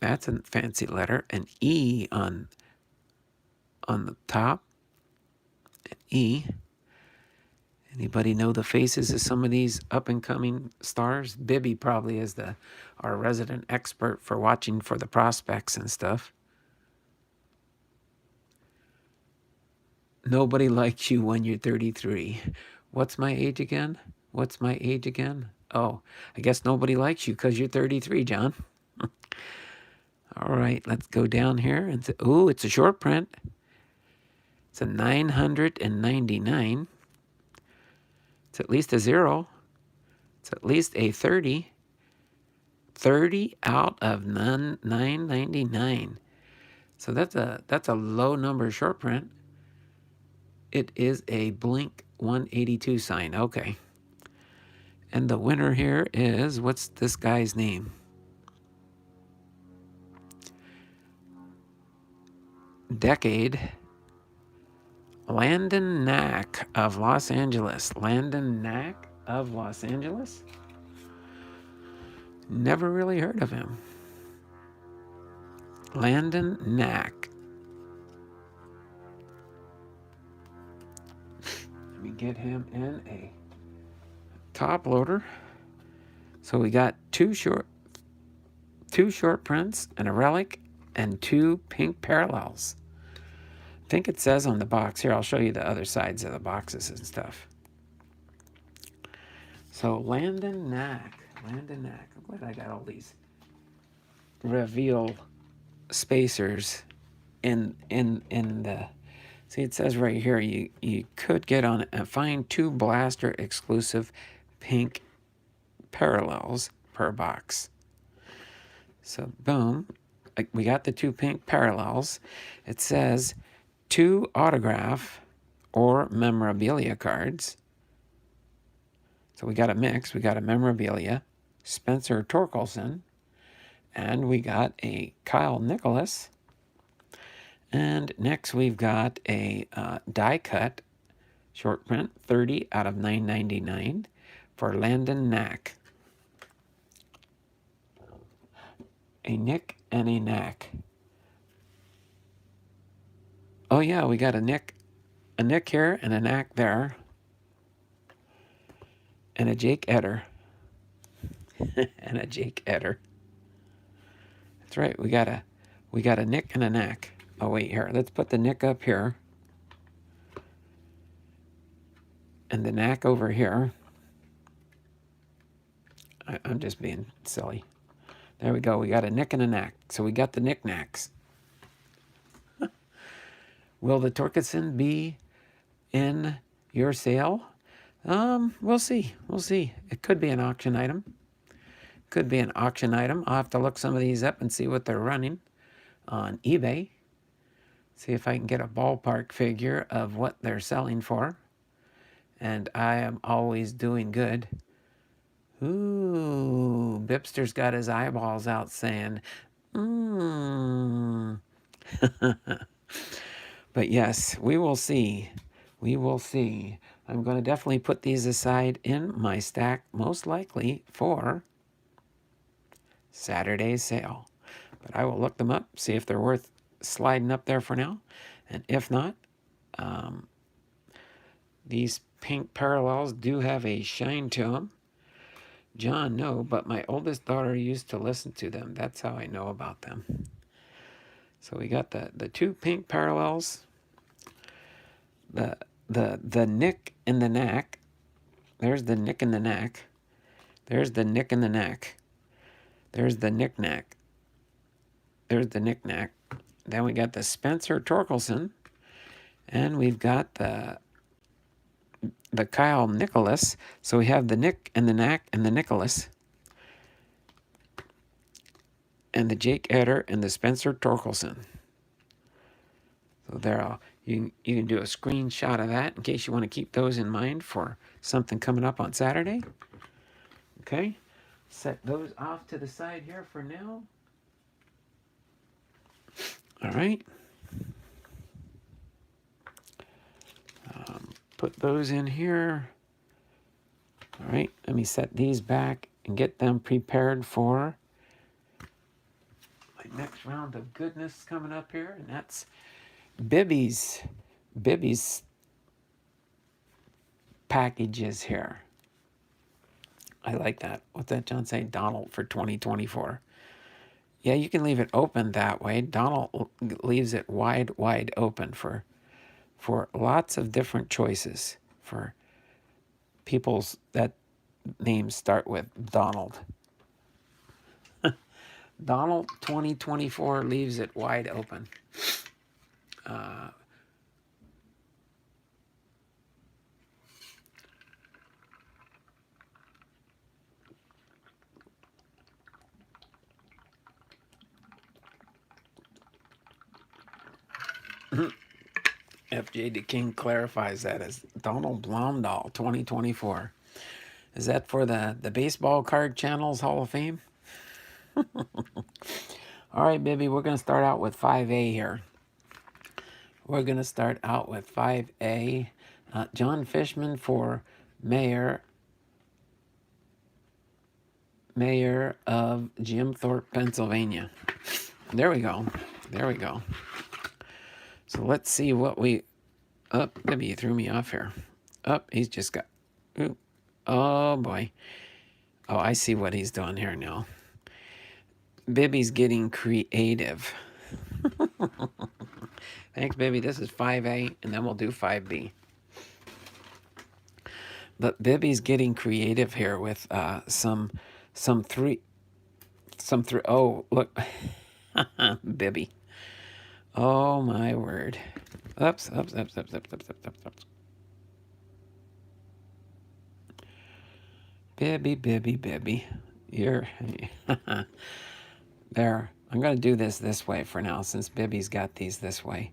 Speaker 1: That's a fancy letter. An E on the top. An E. Anybody know the faces of some of these up-and-coming stars? Bibby probably is our resident expert for watching for the prospects and stuff. Nobody likes you when you're 33. What's my age again? What's my age again? Oh, I guess nobody likes you because you're 33, John. All right, let's go down here. And ooh, it's a short print. It's a 999. It's at least a 0. It's at least a 30. 30 out of 999. So that's a low number short print. It is a Blink 182 sign. Okay. And the winner here is, what's this guy's name? Decade. Landon Knack of Los Angeles. Landon Knack of Los Angeles? Never really heard of him. Landon Knack. Let me get him in a top loader. So we got two short prints and a relic and 2 pink parallels. think it says on the box. Here, I'll show you the other sides of the boxes and stuff. So Landon Knack. I'm glad I got all these reveal spacers in the. See, it says right here you could get on and find 2 blaster exclusive pink parallels per box. So boom, we got the 2 pink parallels. It says 2 autograph or memorabilia cards. So we got a mix. We got a memorabilia, Spencer Torkelson, and we got a Kyle Nicholas. And next we've got a die cut short print, 30 out of 999 for Landon Knack. A Nick and a Knack. Oh yeah, we got a Nick here and a Knack there. And a Jake Eder. And a Jake Eder. That's right, we got a Nick and a Knack. Oh wait, here, let's put the Nick up here. And the Knack over here. I'm just being silly. There we go, we got a Nick and a Knack. So we got the knickknacks. Will the Torkelson be in your sale? We'll see. It could be an auction item. I'll have to look some of these up and see what they're running on eBay. See if I can get a ballpark figure of what they're selling for. And I am always doing good. Ooh, Bibster's got his eyeballs out saying, But yes, we will see. I'm going to definitely put these aside in my stack, most likely for Saturday's sale. But I will look them up, see if they're worth sliding up there for now. And if not, these pink parallels do have a shine to them. John, no, but my oldest daughter used to listen to them. That's how I know about them. So we got the 2 pink parallels, the Nick and the Knack. There's the Nick and the Knack. There's the Nick and the Knack. There's the knick-knack. There's the knick-knack. Then we got the Spencer Torkelson. And we've got the Kyle Nicholas. So we have the Nick and the Knack and the Nicholas. And the Jake Eder and the Spencer Torkelson. So there, you can do a screenshot of that in case you want to keep those in mind for something coming up on Saturday. Okay, set those off to the side here for now. All right. Put those in here. All right, let me set these back and get them prepared for my next round of goodness coming up here, and that's Bibby's packages here. I like that. What's that John say? Donald for 2024. Yeah, you can leave it open that way. Donald leaves it wide open for lots of different choices for people's that names start with Donald. Donald 2024 leaves it wide open. FJ the King clarifies that as Donald Blomdahl 2024. Is that for the Baseball Card Channel's Hall of Fame? All right, baby, we're going to start out with 5A here. We're going to start out with 5A. John Fishman for mayor of Jim Thorpe, Pennsylvania. There we go. So let's see what we... Oh, maybe you threw me off here. Oh, he's just got... Ooh. Oh, boy. Oh, I see what he's doing here now. Bibby's getting creative. Thanks, baby. This is 5A, and then we'll do 5B. But Bibby's getting creative here with some three. Oh, look. Bibby. Oh, my word. Oops. Bibby. You're... There. I'm going to do this way for now, since Bibby's got these this way.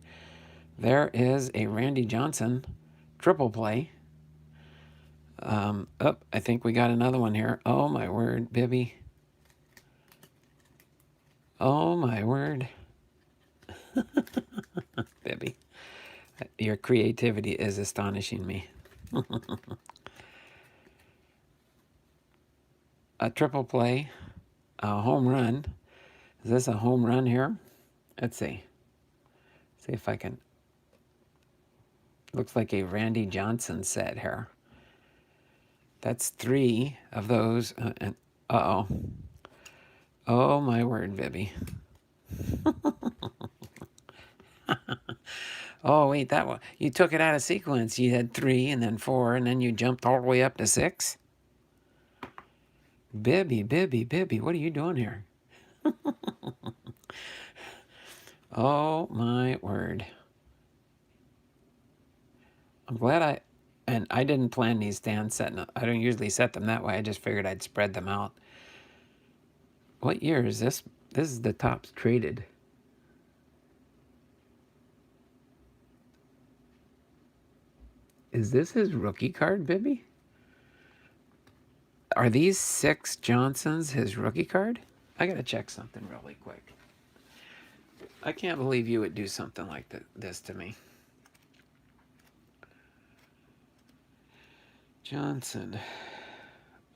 Speaker 1: There is a Randy Johnson triple play. I think we got another one here. Oh, my word, Bibby. Oh, my word. Bibby. Your creativity is astonishing me. A triple play. A home run. Is this a home run here? Let's see. See if I can. Looks like a Randy Johnson set here. That's 3 of those. Uh-oh. Oh, my word, Bibby. Oh, wait, that one. You took it out of sequence. You had 3 and then 4, and then you jumped all the way up to 6. Bibby, what are you doing here? Oh, my word. I'm glad I didn't plan these stands setting up. I don't usually set them that way. I just figured I'd spread them out. What year is this? This is the Topps traded. Is this his rookie card, Bibby? Are these 6 Johnsons his rookie card? I gotta check something really quick. I can't believe you would do something like this to me. Johnson.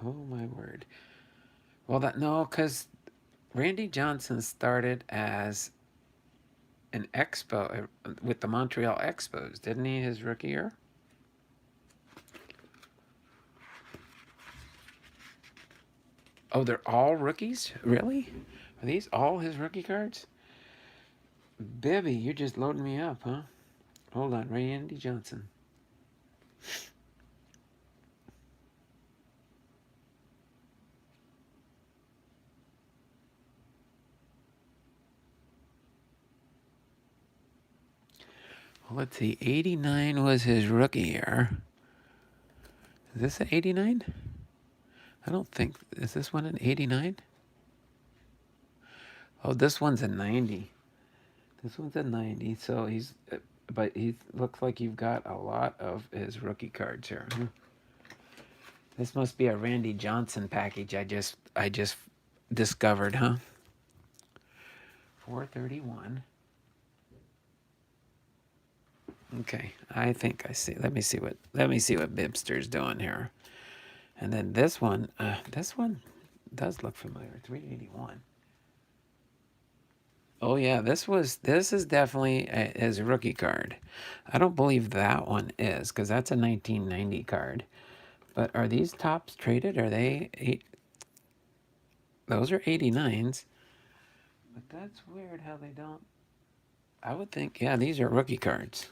Speaker 1: Oh, my word. Well, no, because Randy Johnson started as an Expo with the Montreal Expos, didn't he, his rookie year? Oh, they're all rookies? Really? Are these all his rookie cards? Bibby, you're just loading me up, huh? Hold on, Randy Johnson. Well, let's see. 89 was his rookie year. Is this an 89? I don't think. Is this one an 89? Oh, this one's a 90. This one's a 90. So he's, but he looks like you've got a lot of his rookie cards here. This must be a Randy Johnson package I just discovered, huh? 431. Okay, I think I see. Let me see what Bibster's doing here. And then this one does look familiar. 381. Oh yeah, this is definitely his rookie card. I don't believe that one is, because that's a 1990 card. But are these Topps traded? Are they those are 89s. But that's weird how they don't. I would think, yeah, these are rookie cards.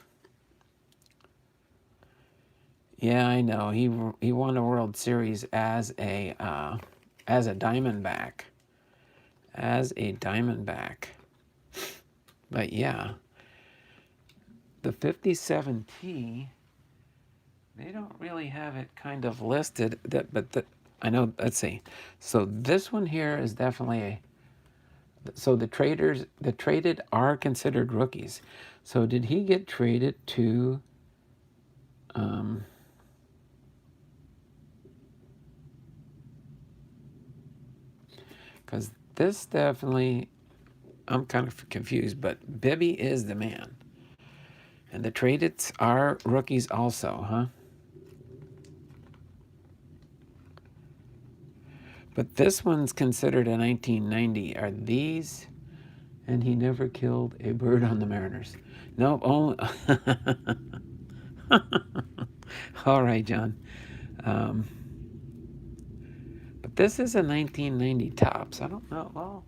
Speaker 1: Yeah, I know. He won a World Series as a Diamondback. As a Diamondback. But yeah. The 57T, they don't really have it kind of listed. I know, let's see. So this one here is definitely so the traded are considered rookies. So did he get traded to because this definitely, I'm kind of confused, but Bibby is the man. And the traded are rookies also, huh? But this one's considered a 1990. Are these? And he never killed a bird on the Mariners. Nope, only... All right, John. But this is a 1990 Topps. I don't know. Well,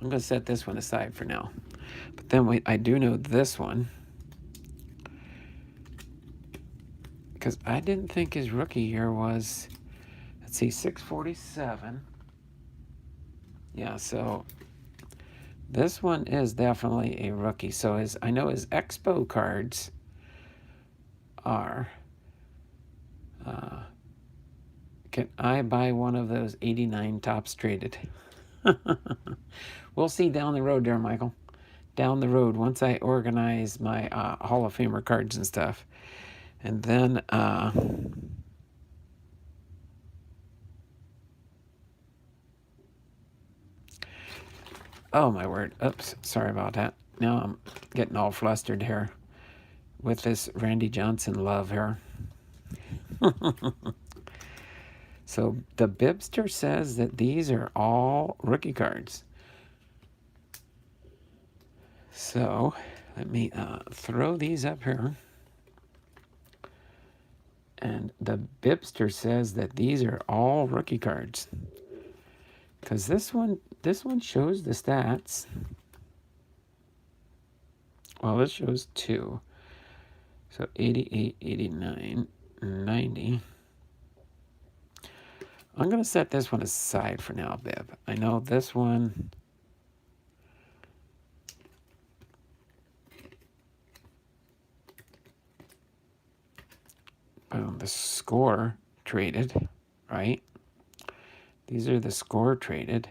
Speaker 1: I'm going to set this one aside for now. But then I do know this one, because I didn't think his rookie year was, let's see, 647. Yeah, so this one is definitely a rookie. So I know his Expo cards are, can I buy one of those 89 tops traded? We'll see down the road there, Michael. Down the road, once I organize my Hall of Famer cards and stuff. And then, oh my word. Oops, sorry about that. Now I'm getting all flustered here with this Randy Johnson love here. So the Bibster says that these are all rookie cards. So let me throw these up here. And the Bibster says that these are all rookie cards. Because this one shows the stats. Well, this shows 2. So 88, 89, 90. I'm going to set this one aside for now, Bib. I know this one, the score traded, right? These are the score traded.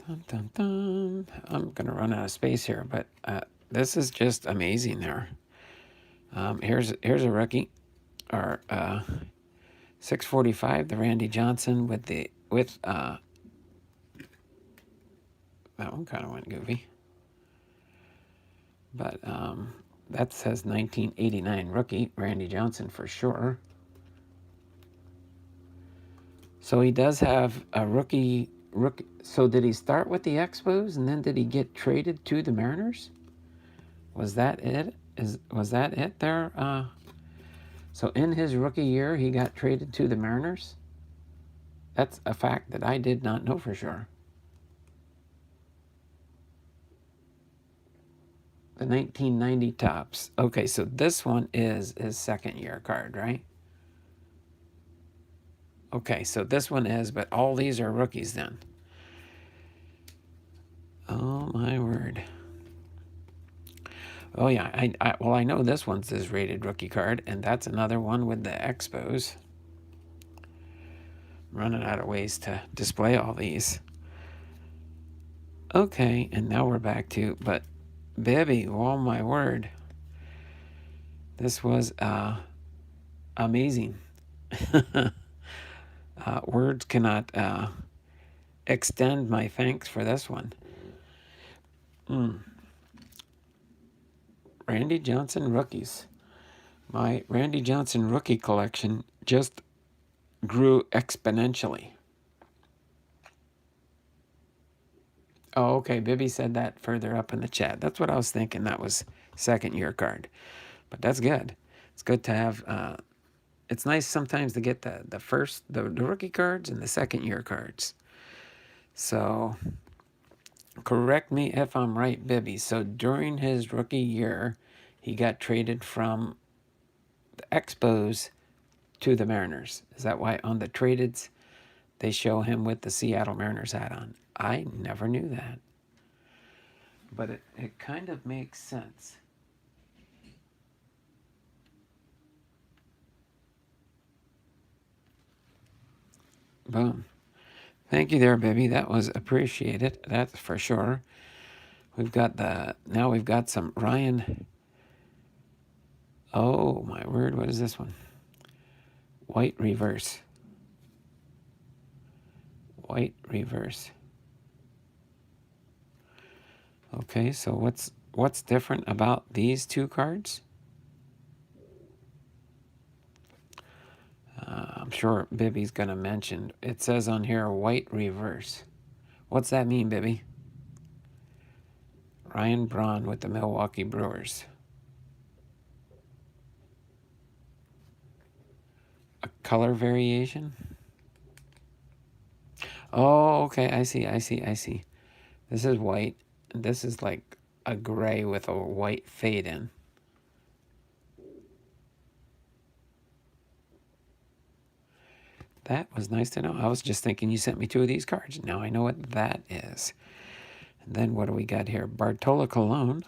Speaker 1: Dun, dun, dun. I'm going to run out of space here, but this is just amazing there. Here's a rookie, or 645, the Randy Johnson with that one kind of went goofy. But that says 1989 rookie, Randy Johnson for sure. So he does have a rookie. So did he start with the Expos and then did he get traded to the Mariners? Was that it? Was that it there? So in his rookie year, he got traded to the Mariners? That's a fact that I did not know for sure. The 1990 tops. Okay, so this one is his second year card, right? Okay, so this one is, but all these are rookies then. Oh, my word. Oh, yeah. I know this one's his rated rookie card, and that's another one with the Expos. I'm running out of ways to display all these. Okay, and now we're back to, but Bibby, oh my word. This was amazing. Words cannot extend my thanks for this one. Randy Johnson rookies. My Randy Johnson rookie collection just grew exponentially. Oh, okay. Bibby said that further up in the chat. That's what I was thinking. That was second year card. But that's good. It's good to have. It's nice sometimes to get the rookie cards and the second year cards. So correct me if I'm right, Bibby. So during his rookie year, he got traded from the Expos to the Mariners. Is that why on the tradeds they show him with the Seattle Mariners hat on? I never knew that. But it kind of makes sense. Boom. Thank you there, Bibby. That was appreciated. That's for sure. We've got some Ryan. Oh, my word. What is this one? White reverse. White reverse. Okay, so what's different about these two cards? I'm sure Bibby's going to mention. It says on here, white reverse. What's that mean, Bibby? Ryan Braun with the Milwaukee Brewers. A color variation? Oh, okay. I see. I see. I see. This is white. And this is like a gray with a white fade in. That was nice to know. I was just thinking you sent me two of these cards. Now I know what that is. And then what do we got here? Bartola Cologne.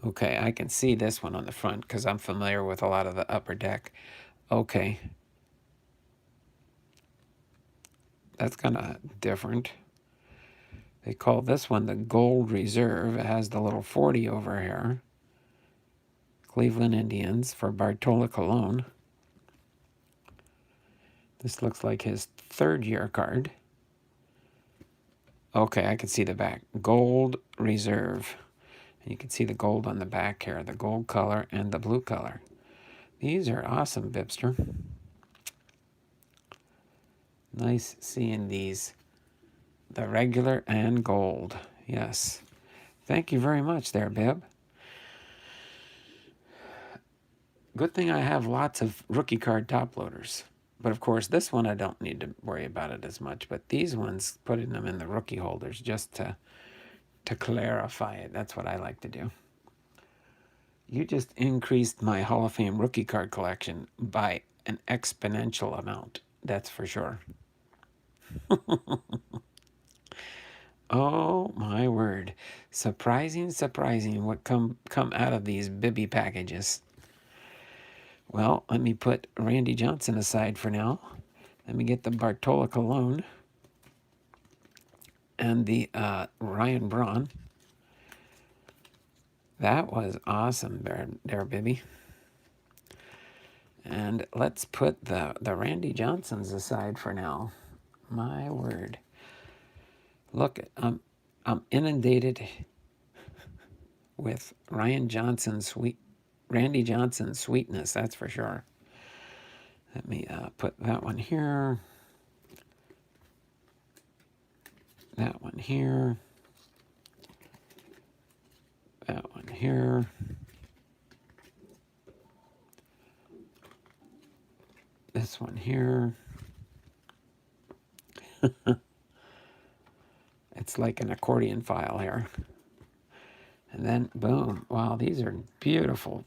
Speaker 1: Okay, I can see this one on the front because I'm familiar with a lot of the upper deck. Okay. That's kind of different. They call this one the Gold Reserve. It has the little 40 over here. Cleveland Indians for Bartola Cologne. This looks like his third year card. Okay, I can see the back. Gold Reserve. And you can see the gold on the back here, the gold color and the blue color. These are awesome, Bibster. Nice seeing these. The regular and gold. Yes. Thank you very much there, Bib. Good thing I have lots of rookie card top loaders. But of course, this one I don't need to worry about it as much. But these ones, putting them in the rookie holders just to clarify it. That's what I like to do. You just increased my Hall of Fame rookie card collection by an exponential amount. That's for sure. Oh my word. Surprising, surprising what come out of these Bibby packages. Well, let me put Randy Johnson aside for now. Let me get the Bartola Cologne and the Ryan Braun. That was awesome there, Bibby. And let's put the Randy Johnsons aside for now. My word. Look, I'm inundated with Randy Johnson's sweetness, that's for sure. Let me put that one here. That one here. That one here. This one here. It's like an accordion file here. And then, boom. Wow, these are beautiful,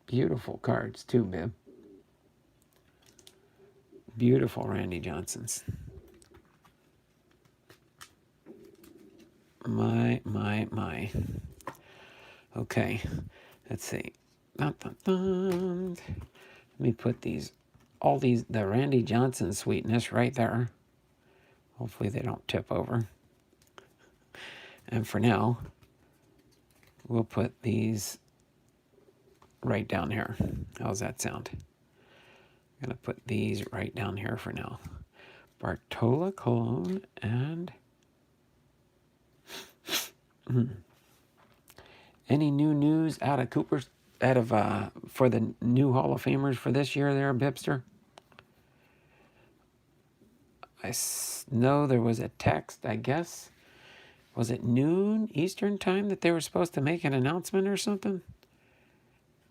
Speaker 1: beautiful cards too, Bib. Beautiful Randy Johnsons. My. Okay, let's see. Dun, dun, dun. Let me put the Randy Johnson sweetness right there. Hopefully they don't tip over. And for now, we'll put these right down here. How's that sound? I'm going to put these right down here for now. Bartola Cologne and... Any new news out of for the new Hall of Famers for this year there, Bibster? I know there was a text, I guess. Was it noon Eastern time that they were supposed to make an announcement or something?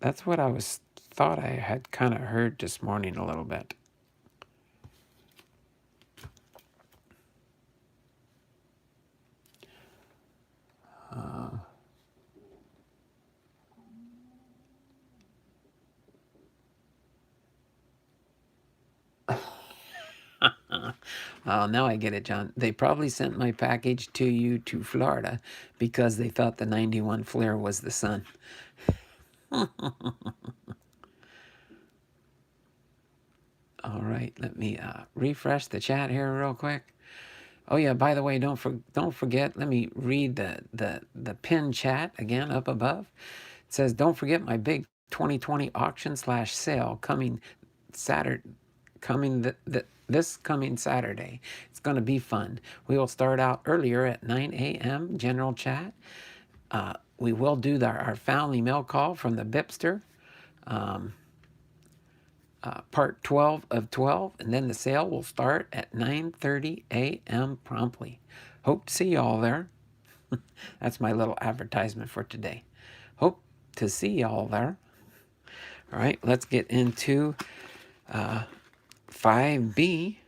Speaker 1: That's what thought I had kind of heard this morning a little bit. Oh, now I get it, John. They probably sent my package to you to Florida because they thought the 91 Flair was the sun. All right, let me refresh the chat here real quick. Oh yeah, by the way, don't forget. Let me read the pin chat again up above. It says, "Don't forget my big 2020 auction/sale coming Saturday, this coming Saturday. It's going to be fun. We will start out earlier at 9 a.m. general chat. We will do our family mail call from the Bibster." Part 12 of 12, and then the sale will start at 9:30 a.m. promptly. Hope to see y'all there. That's my little advertisement for today. Hope to see y'all there. All right, let's get into 5B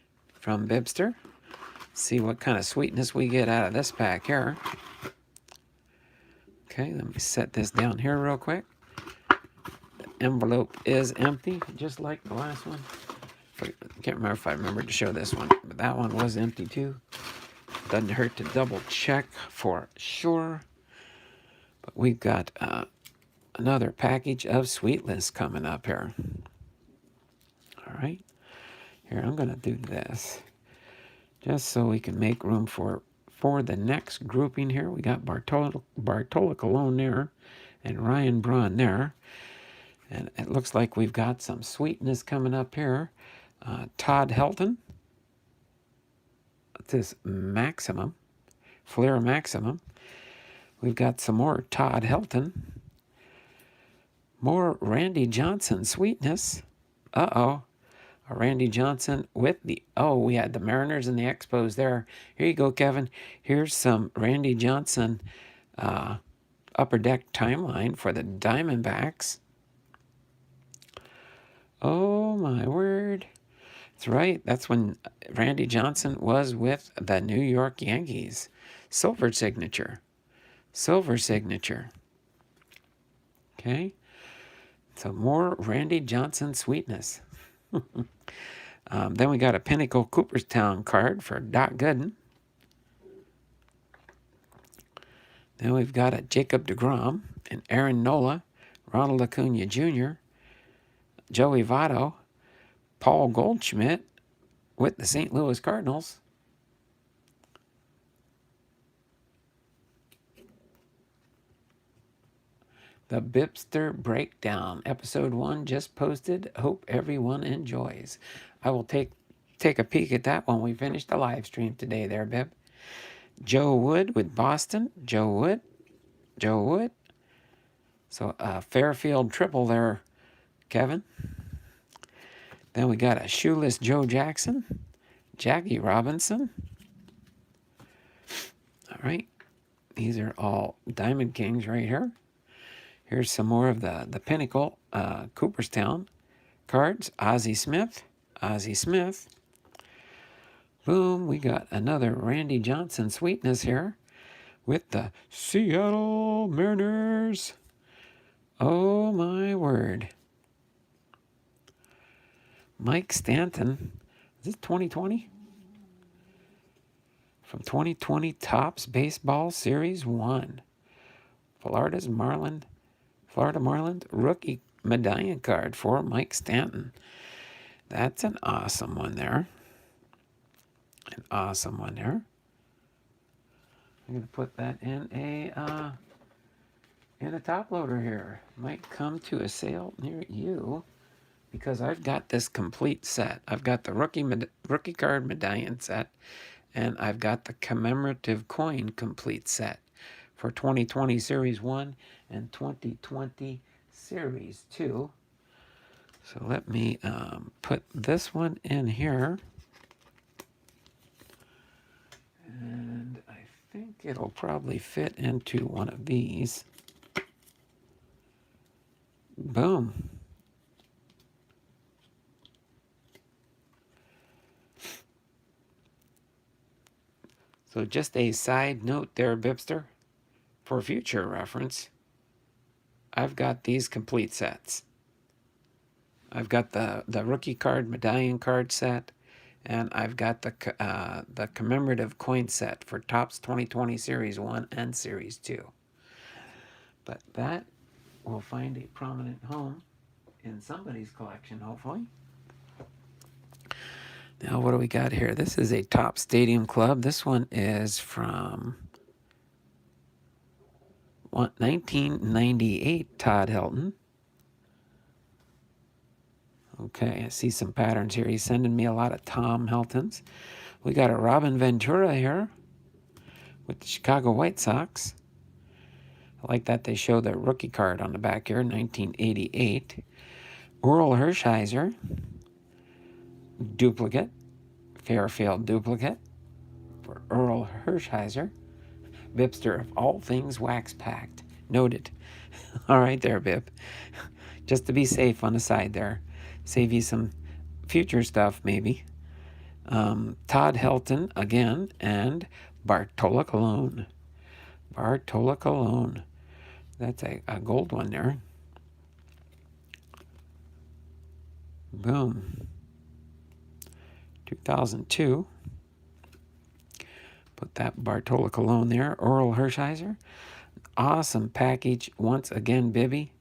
Speaker 1: from Bibster. See what kind of sweetness we get out of this pack here. Okay, let me set this down here real quick. The envelope is empty, just like the last one. I can't remember if I remembered to show this one, but that one was empty too. Doesn't hurt to double check for sure. But we've got another package of sweetless coming up here. All right. Here, I'm going to do this just so we can make room for the next grouping here. We got Bartola Colon there and Ryan Braun there. And it looks like we've got some sweetness coming up here. Todd Helton. This Maximum. Flair Maximum. We've got some more Todd Helton. More Randy Johnson sweetness. Uh-oh. Randy Johnson with the... Oh, we had the Mariners and the Expos there. Here you go, Kevin. Here's some Randy Johnson Upper Deck timeline for the Diamondbacks. Oh, my word. That's right. That's when Randy Johnson was with the New York Yankees. Silver signature. Silver signature. Okay. So more Randy Johnson sweetness. Then we got a Pinnacle Cooperstown card for Doc Gooden. Then we've got a Jacob deGrom and Aaron Nola, Ronald Acuna Jr., Joey Votto, Paul Goldschmidt with the St. Louis Cardinals. The Bibster Breakdown, Episode 1 just posted. Hope everyone enjoys. I will take a peek at that when we finish the live stream today there, Bib. Joe Wood with Boston. Joe Wood. So Fairfield triple there, Kevin. Then we got a shoeless Joe Jackson. Jackie Robinson. All right. These are all Diamond Kings right here. Here's some more of the Pinnacle Cooperstown cards. Ozzie Smith. Boom, we got another Randy Johnson sweetness here with the Seattle Mariners. Oh, my word. Mike Stanton. Is this 2020? From 2020 Topps Baseball Series 1. Florida Marlins rookie medallion card for Mike Stanton. That's an awesome one there. I'm going to put that in a top loader here. Might come to a sale near you because I've got this complete set. I've got the rookie card medallion set, and I've got the commemorative coin complete set for 2020 Series 1 and 2020 Series 2. So let me put this one in here. And I think it'll probably fit into one of these. Boom. So just a side note there, Bibster, for future reference. I've got these complete sets. I've got the rookie card medallion card set, and I've got the commemorative coin set for Topps 2020 Series 1 and Series 2. But that will find a prominent home in somebody's collection, hopefully. Now, what do we got here? This is a Topps Stadium Club. This one is from 1998 Todd Helton. Okay, I see some patterns here. He's sending me a lot of Tom Heltons. We got a Robin Ventura here with the Chicago White Sox. I like that they show the rookie card on the back here, 1988. Oral Hershiser, duplicate, Fairfield duplicate for Earl Hershiser. Bibster of all things wax packed. Noted. All right there, Bib. Just to be safe on the side there. Save you some future stuff, maybe. Todd Helton again, and Bartola Cologne. Bartola Cologne. That's a gold one there. Boom. 2002. Put that Bartola Cologne there. Oral Hershiser. Awesome package. Once again, Bibby.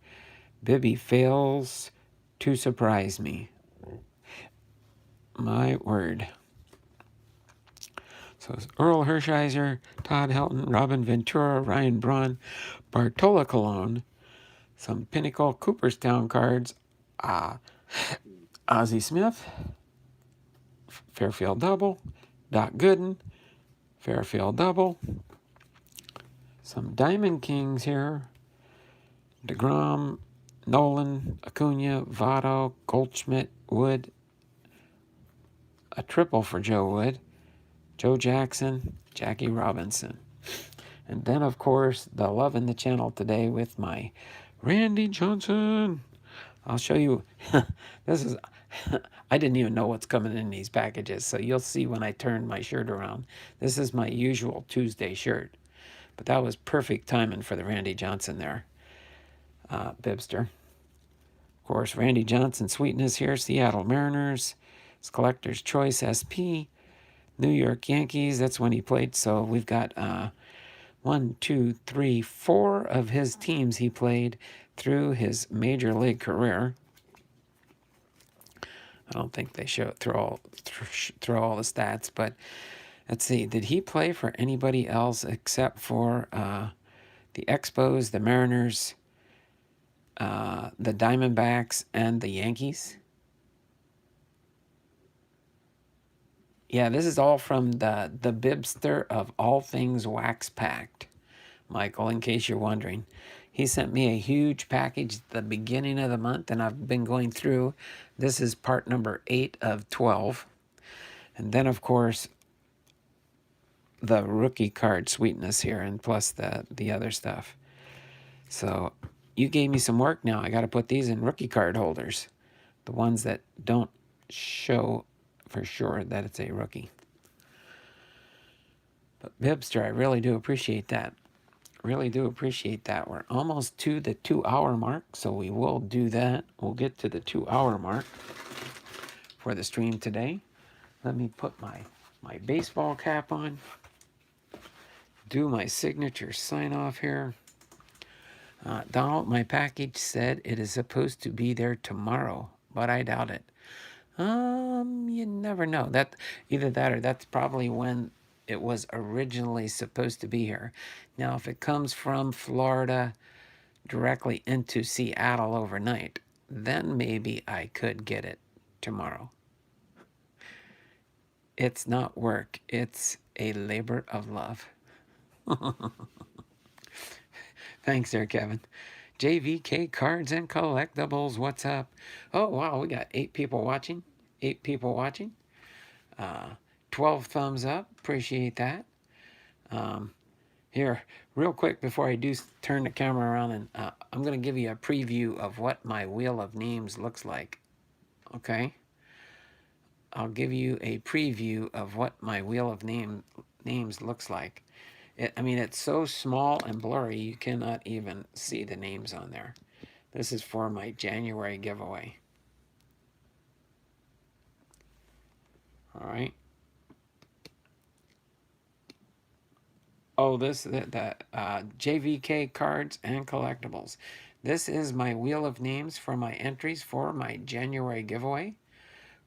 Speaker 1: Bibby fails to surprise me. My word. So it's Earl Hershiser, Todd Helton, Robin Ventura, Ryan Braun, Bartola Cologne, some Pinnacle Cooperstown cards, Ozzie Smith, Fairfield Double, Doc Gooden, Fairfield Double, some Diamond Kings here, DeGrom, Nolan, Acuna, Votto, Goldschmidt, Wood, a triple for Joe Wood, Joe Jackson, Jackie Robinson. And then, of course, the love in the channel today with my Randy Johnson. I'll show you. This is, I didn't even know what's coming in these packages, so you'll see when I turn my shirt around. This is my usual Tuesday shirt, but that was perfect timing for the Randy Johnson there, Bibster. Of course, Randy Johnson Sweetness here, Seattle Mariners. It's Collector's Choice SP, New York Yankees. That's when he played, so we've got 1, 2, 3, 4 of his teams he played through his major league career. I don't think they show through all the stats, but let's see. Did he play for anybody else except for the Expos, the Mariners, the Diamondbacks, and the Yankees? Yeah, this is all from the Bibster of All Things Wax Packed, Michael, in case you're wondering. He sent me a huge package at the beginning of the month, and I've been going through. This is part number 8 of 12. And then, of course, the rookie card Sweetness here, and plus the other stuff. So you gave me some work now. I got to put these in rookie card holders, the ones that don't show for sure that it's a rookie. But Bibster, I really do appreciate that. Really do appreciate that. We're almost to the 2-hour mark, so we will do that. We'll get to the 2-hour mark for the stream today. Let me put my baseball cap on. Do my signature sign off here. Donald, my package said it is supposed to be there tomorrow, but I doubt it. You never know. That either that or that's probably when it was originally supposed to be here. Now, if it comes from Florida directly into Seattle overnight, then maybe I could get it tomorrow. It's not work. It's a labor of love. Thanks there, Kevin. JVK Cards and Collectibles, what's up? Oh, wow, we got 8 people watching. 8 people watching. 12 thumbs up. Appreciate that. Here, real quick before I do turn the camera around, and I'm going to give you a preview of what my Wheel of Names looks like. Okay? I'll give you a preview of what my Wheel of Names looks like. I mean, it's so small and blurry, you cannot even see the names on there. This is for my January giveaway. All right. Oh, the JVK Cards and Collectibles. This is my Wheel of Names for my entries for my January giveaway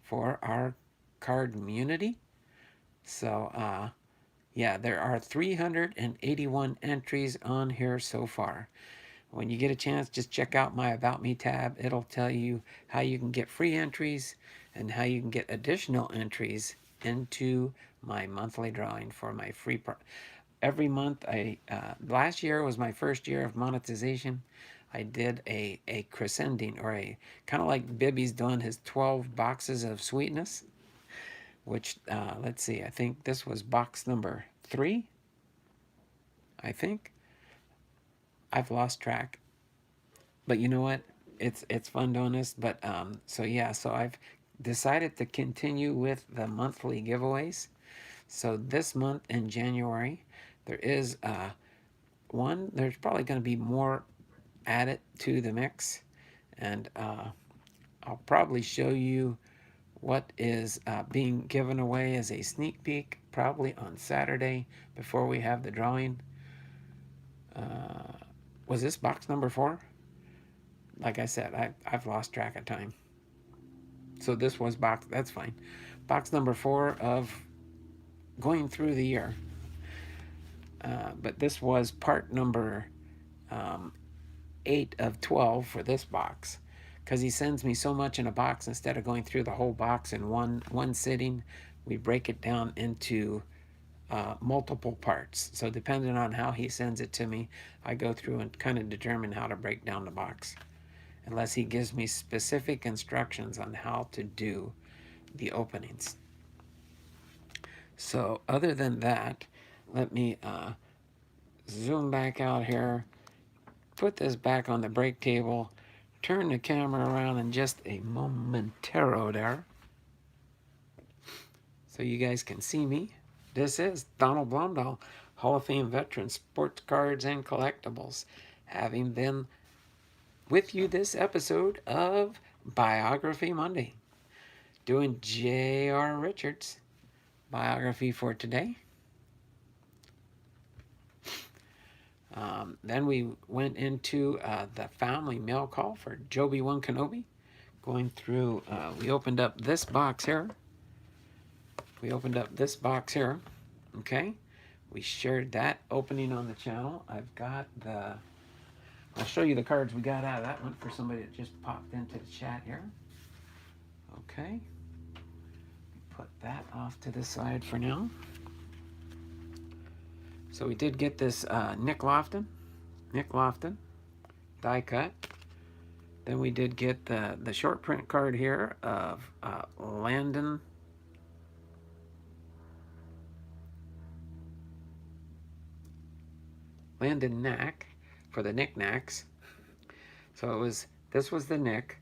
Speaker 1: for our card community. So, yeah, there are 381 entries on here so far. When you get a chance, just check out my About Me tab. It'll tell you how you can get free entries and how you can get additional entries into my monthly drawing for my free every month. Last year was my first year of monetization. I did a crescending, or a kind of like Bibby's doing his 12 boxes of sweetness, which let's see, I think this was box number 3. I think I've lost track, but you know what? It's fun doing this. But so yeah, so I've decided to continue with the monthly giveaways. So this month in January, there is one. There's probably going to be more added to the mix, and I'll probably show you what is being given away as a sneak peek, probably on Saturday before we have the drawing. Was this box number 4? Like I said, I've lost track of time. So this was box, that's fine. Box number 4 of going through the year. But this was part number 8 of 12 for this box. Because he sends me so much in a box, instead of going through the whole box in one sitting, we break it down into multiple parts. So depending on how he sends it to me, I go through and kind of determine how to break down the box. Unless he gives me specific instructions on how to do the openings. So other than that, let me zoom back out here, put this back on the break table, turn the camera around in just a momentaro there, so you guys can see me. This is Donald Blomdahl, Hall of Fame veteran, sports cards and collectibles, having been with you this episode of Biography Monday, doing J.R. Richards' biography for today. Then we went into the family mail call for JoeB1Kenobi. Going through, we opened up this box here. Okay? We shared that opening on the channel. I've got I'll show you the cards we got out of that one for somebody that just popped into the chat here. Okay. Put that off to the side for now. So we did get this Nick Lofton die cut. Then we did get the short print card here of Landon Knack for the knickknacks. So this was the Nick,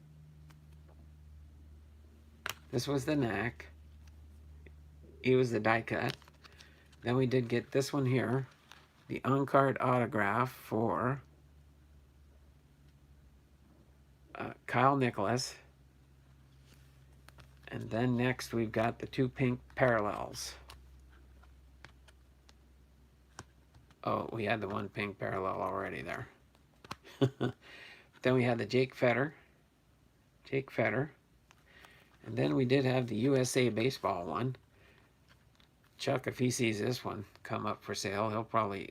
Speaker 1: this was the Knack, he was the die cut. Then we did get this one here, the on-card autograph for Kyle Nicholas. And then next we've got the 2 pink parallels. Oh, we had the 1 pink parallel already there. Then we had the Jake Fetter. And then we did have the USA baseball one. Chuck, if he sees this one come up for sale, he'll probably,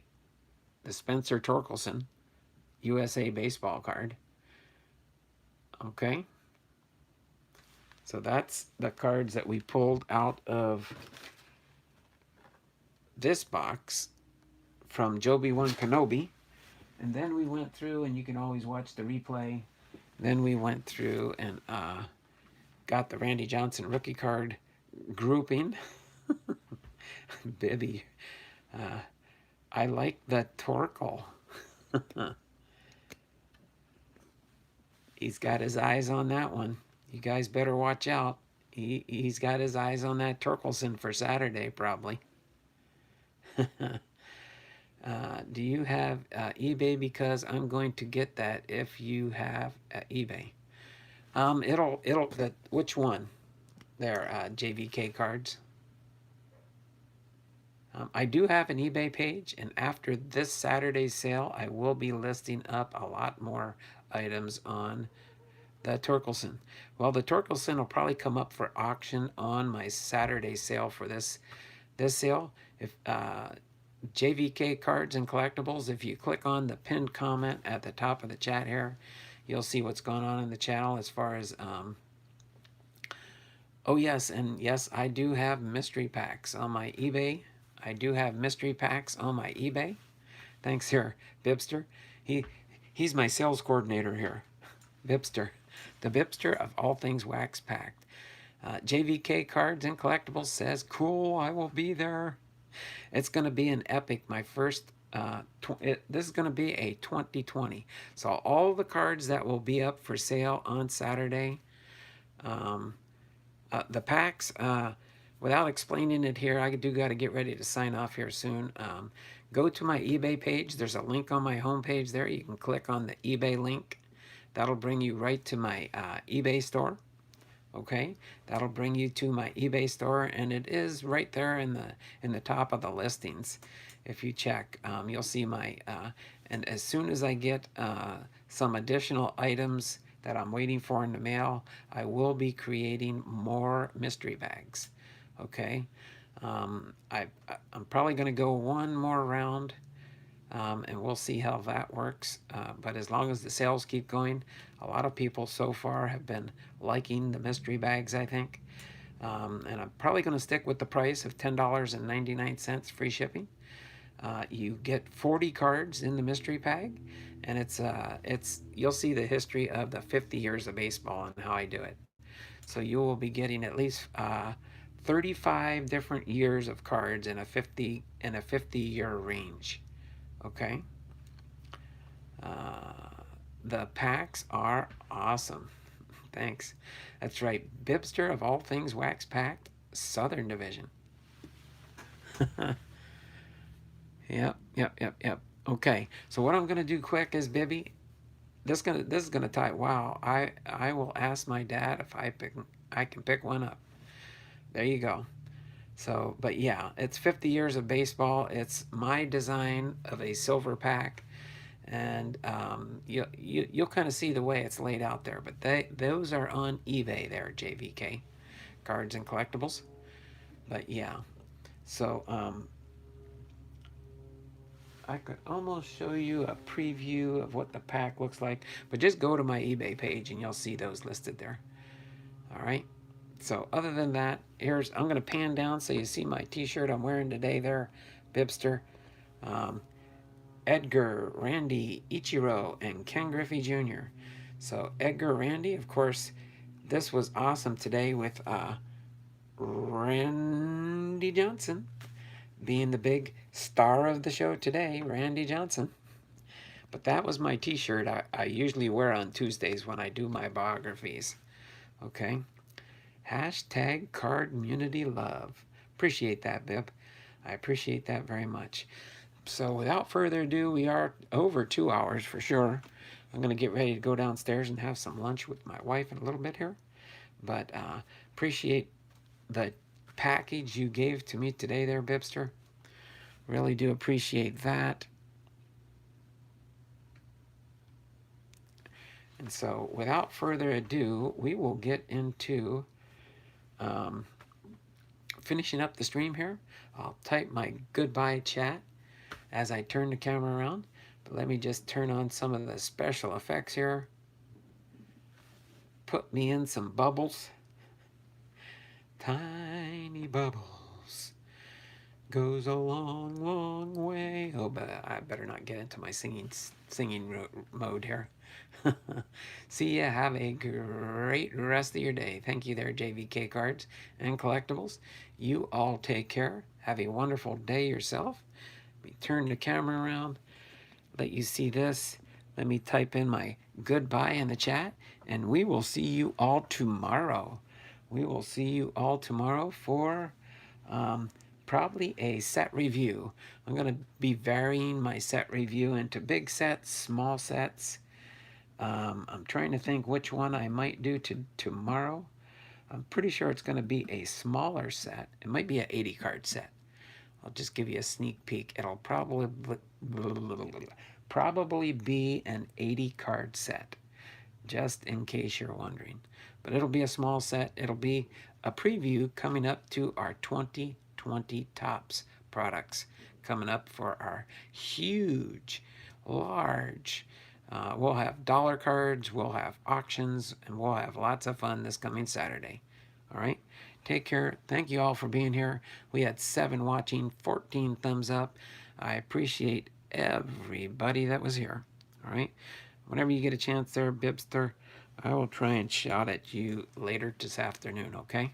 Speaker 1: the Spencer Torkelson USA baseball card. Okay. So that's the cards that we pulled out of this box from JoeB1Kenobi. And then we went through, and you can always watch the replay. Then we went through and got the Randy Johnson rookie card grouping. Bibby. I like the Torkel. He's got his eyes on that one. You guys better watch out. He's got his eyes on that Torkelson for Saturday, probably. Do you have eBay? Because I'm going to get that if you have eBay. Which one? There, JVK cards. I do have an eBay page, and after this Saturday's sale, I will be listing up a lot more items on the Torkelson. Well, the Torkelson will probably come up for auction on my Saturday sale for this sale. If JVK cards and collectibles, if you click on the pinned comment at the top of the chat here, you'll see what's going on in the channel as far as oh yes, and yes, I do have mystery packs on my eBay. Thanks here, Bibster. He's my sales coordinator here. Bibster. The Bibster of all things wax packed. JVK cards and collectibles says, cool, I will be there. It's going to be an epic. My first, this is going to be a 2020. So all the cards that will be up for sale on Saturday, the packs, without explaining it here, I do got to get ready to sign off here soon. Go to my eBay page. There's a link on my homepage there. You can click on the eBay link. That'll bring you right to my eBay store. Okay, that'll bring you to my eBay store, and it is right there in the top of the listings. If you check, you'll see my and as soon as I get some additional items that I'm waiting for in the mail, I will be creating more mystery bags. Okay, I'm probably going to go one more round, and we'll see how that works. But as long as the sales keep going, a lot of people so far have been liking the mystery bags, I think. And I'm probably going to stick with the price of $10.99 free shipping. You get 40 cards in the mystery bag, and it's you'll see the history of the 50 years of baseball and how I do it. So you will be getting at least 35 different years of cards in a 50-year range. Okay. The packs are awesome. Thanks. That's right. Bibster, of all things, wax packed, Southern Division. Yep. Okay. So what I'm gonna do quick is, Bibby, this is gonna tie. Wow. I will ask my dad if I can pick one up. There you go. So, but yeah, it's 50 years of baseball. It's my design of a silver pack, and you'll kind of see the way it's laid out there. But those are on eBay there, JVK, cards and collectibles. But yeah, so I could almost show you a preview of what the pack looks like, but just go to my eBay page and you'll see those listed there. All right. So other than that, I'm going to pan down so you see my t-shirt I'm wearing today there, Bibster. Edgar, Randy, Ichiro, and Ken Griffey Jr. So Edgar, Randy, of course, this was awesome today with Randy Johnson being the big star of the show today, Randy Johnson. But that was my t-shirt I usually wear on Tuesdays when I do my biographies. Okay. Hashtag card community love. Appreciate that, Bib. I appreciate that very much. So without further ado, we are over 2 hours for sure. I'm going to get ready to go downstairs and have some lunch with my wife in a little bit here. But appreciate the package you gave to me today there, Bibster. Really do appreciate that. And so without further ado, we will get into finishing up the stream here. I'll type my goodbye chat as I turn the camera around. But let me just turn on some of the special effects here. Put me in some bubbles. Tiny bubbles goes a long, long way. Oh, but I better not get into my singing mode here. See ya. Have a great rest of your day. Thank you there, JVK Cards and Collectibles. You all take care. Have a wonderful day yourself. Let me turn the camera around. Let you see this. Let me type in my goodbye in the chat. And we will see you all tomorrow. We will see you all tomorrow for probably a set review. I'm going to be varying my set review into big sets, small sets. I'm trying to think which one I might do tomorrow. I'm pretty sure it's going to be a smaller set. It might be an 80 card set. I'll just give you a sneak peek. It'll probably be an 80 card set, just in case you're wondering. But it'll be a small set. It'll be a preview coming up to our 2020 Topps products coming up for our huge, large. We'll have dollar cards, we'll have auctions, and we'll have lots of fun this coming Saturday. All right? Take care. Thank you all for being here. We had 7 watching, 14 thumbs up. I appreciate everybody that was here. All right? Whenever you get a chance there, Bibster, I will try and shout at you later this afternoon, okay?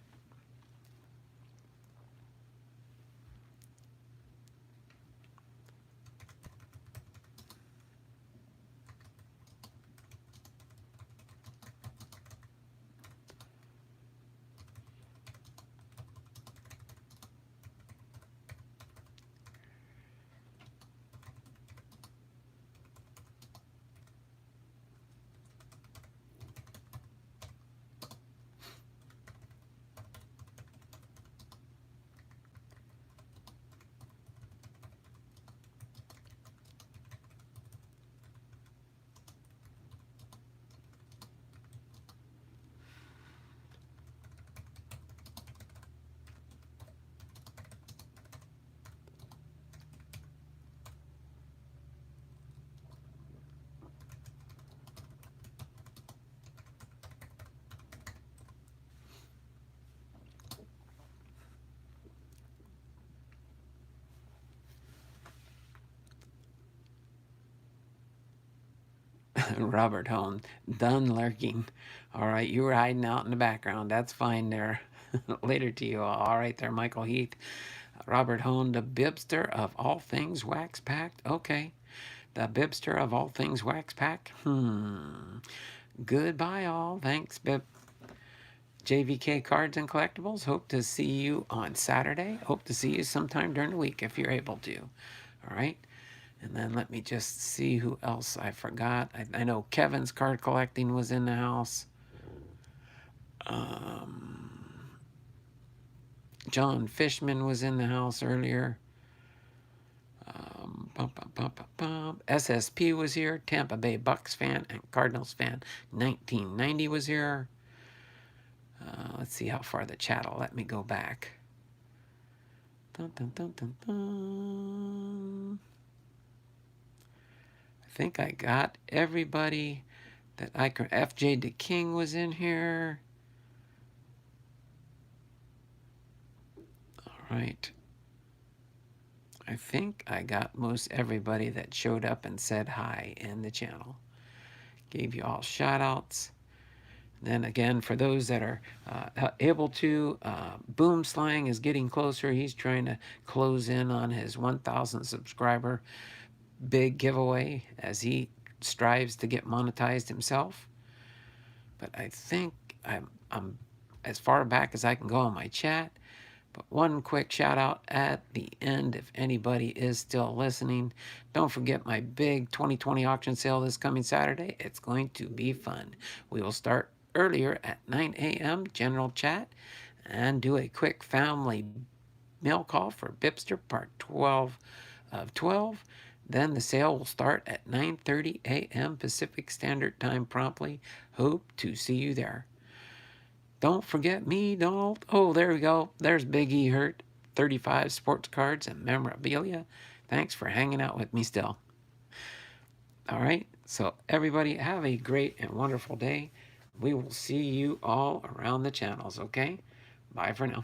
Speaker 1: Robert Hone, done lurking. All right, you were hiding out in the background. That's fine there. Later to you all. All right there, Michael Heath. Robert Hone, the Bibster of all things wax packed. Okay. The Bibster of all things wax pack. Goodbye, all. Thanks, Bib. JVK Cards and Collectibles. Hope to see you on Saturday. Hope to see you sometime during the week if you're able to. All right. And then let me just see who else I forgot. I know Kevin's card collecting was in the house. John Fishman was in the house earlier. SSP was here. Tampa Bay Bucks fan and Cardinals fan. 1990 was here. Let's see how far the chat will let me go back. Dun, dun, dun, dun, dun. I think I got everybody that I could. FJ DeKing was in here. All right. I think I got most everybody that showed up and said hi in the channel. Gave you all shout outs. Then again, for those that are able to, Boom Slang is getting closer. He's trying to close in on his 1,000 subscriber big giveaway as he strives to get monetized himself. But I think I'm as far back as I can go on my chat. But one quick shout out at the end, if anybody is still listening, don't forget my big 2020 auction sale this coming Saturday. It's going to be fun. We will start earlier at 9 a.m. general chat and do a quick family mail call for Bibster part 12 of 12. Then the sale will start at 9:30 a.m. Pacific Standard Time promptly. Hope to see you there. Don't forget me, Donald. Oh, there we go. There's Big E Hurt. 35 sports cards and memorabilia. Thanks for hanging out with me still. All right. So everybody have a great and wonderful day. We will see you all around the channels, okay? Bye for now.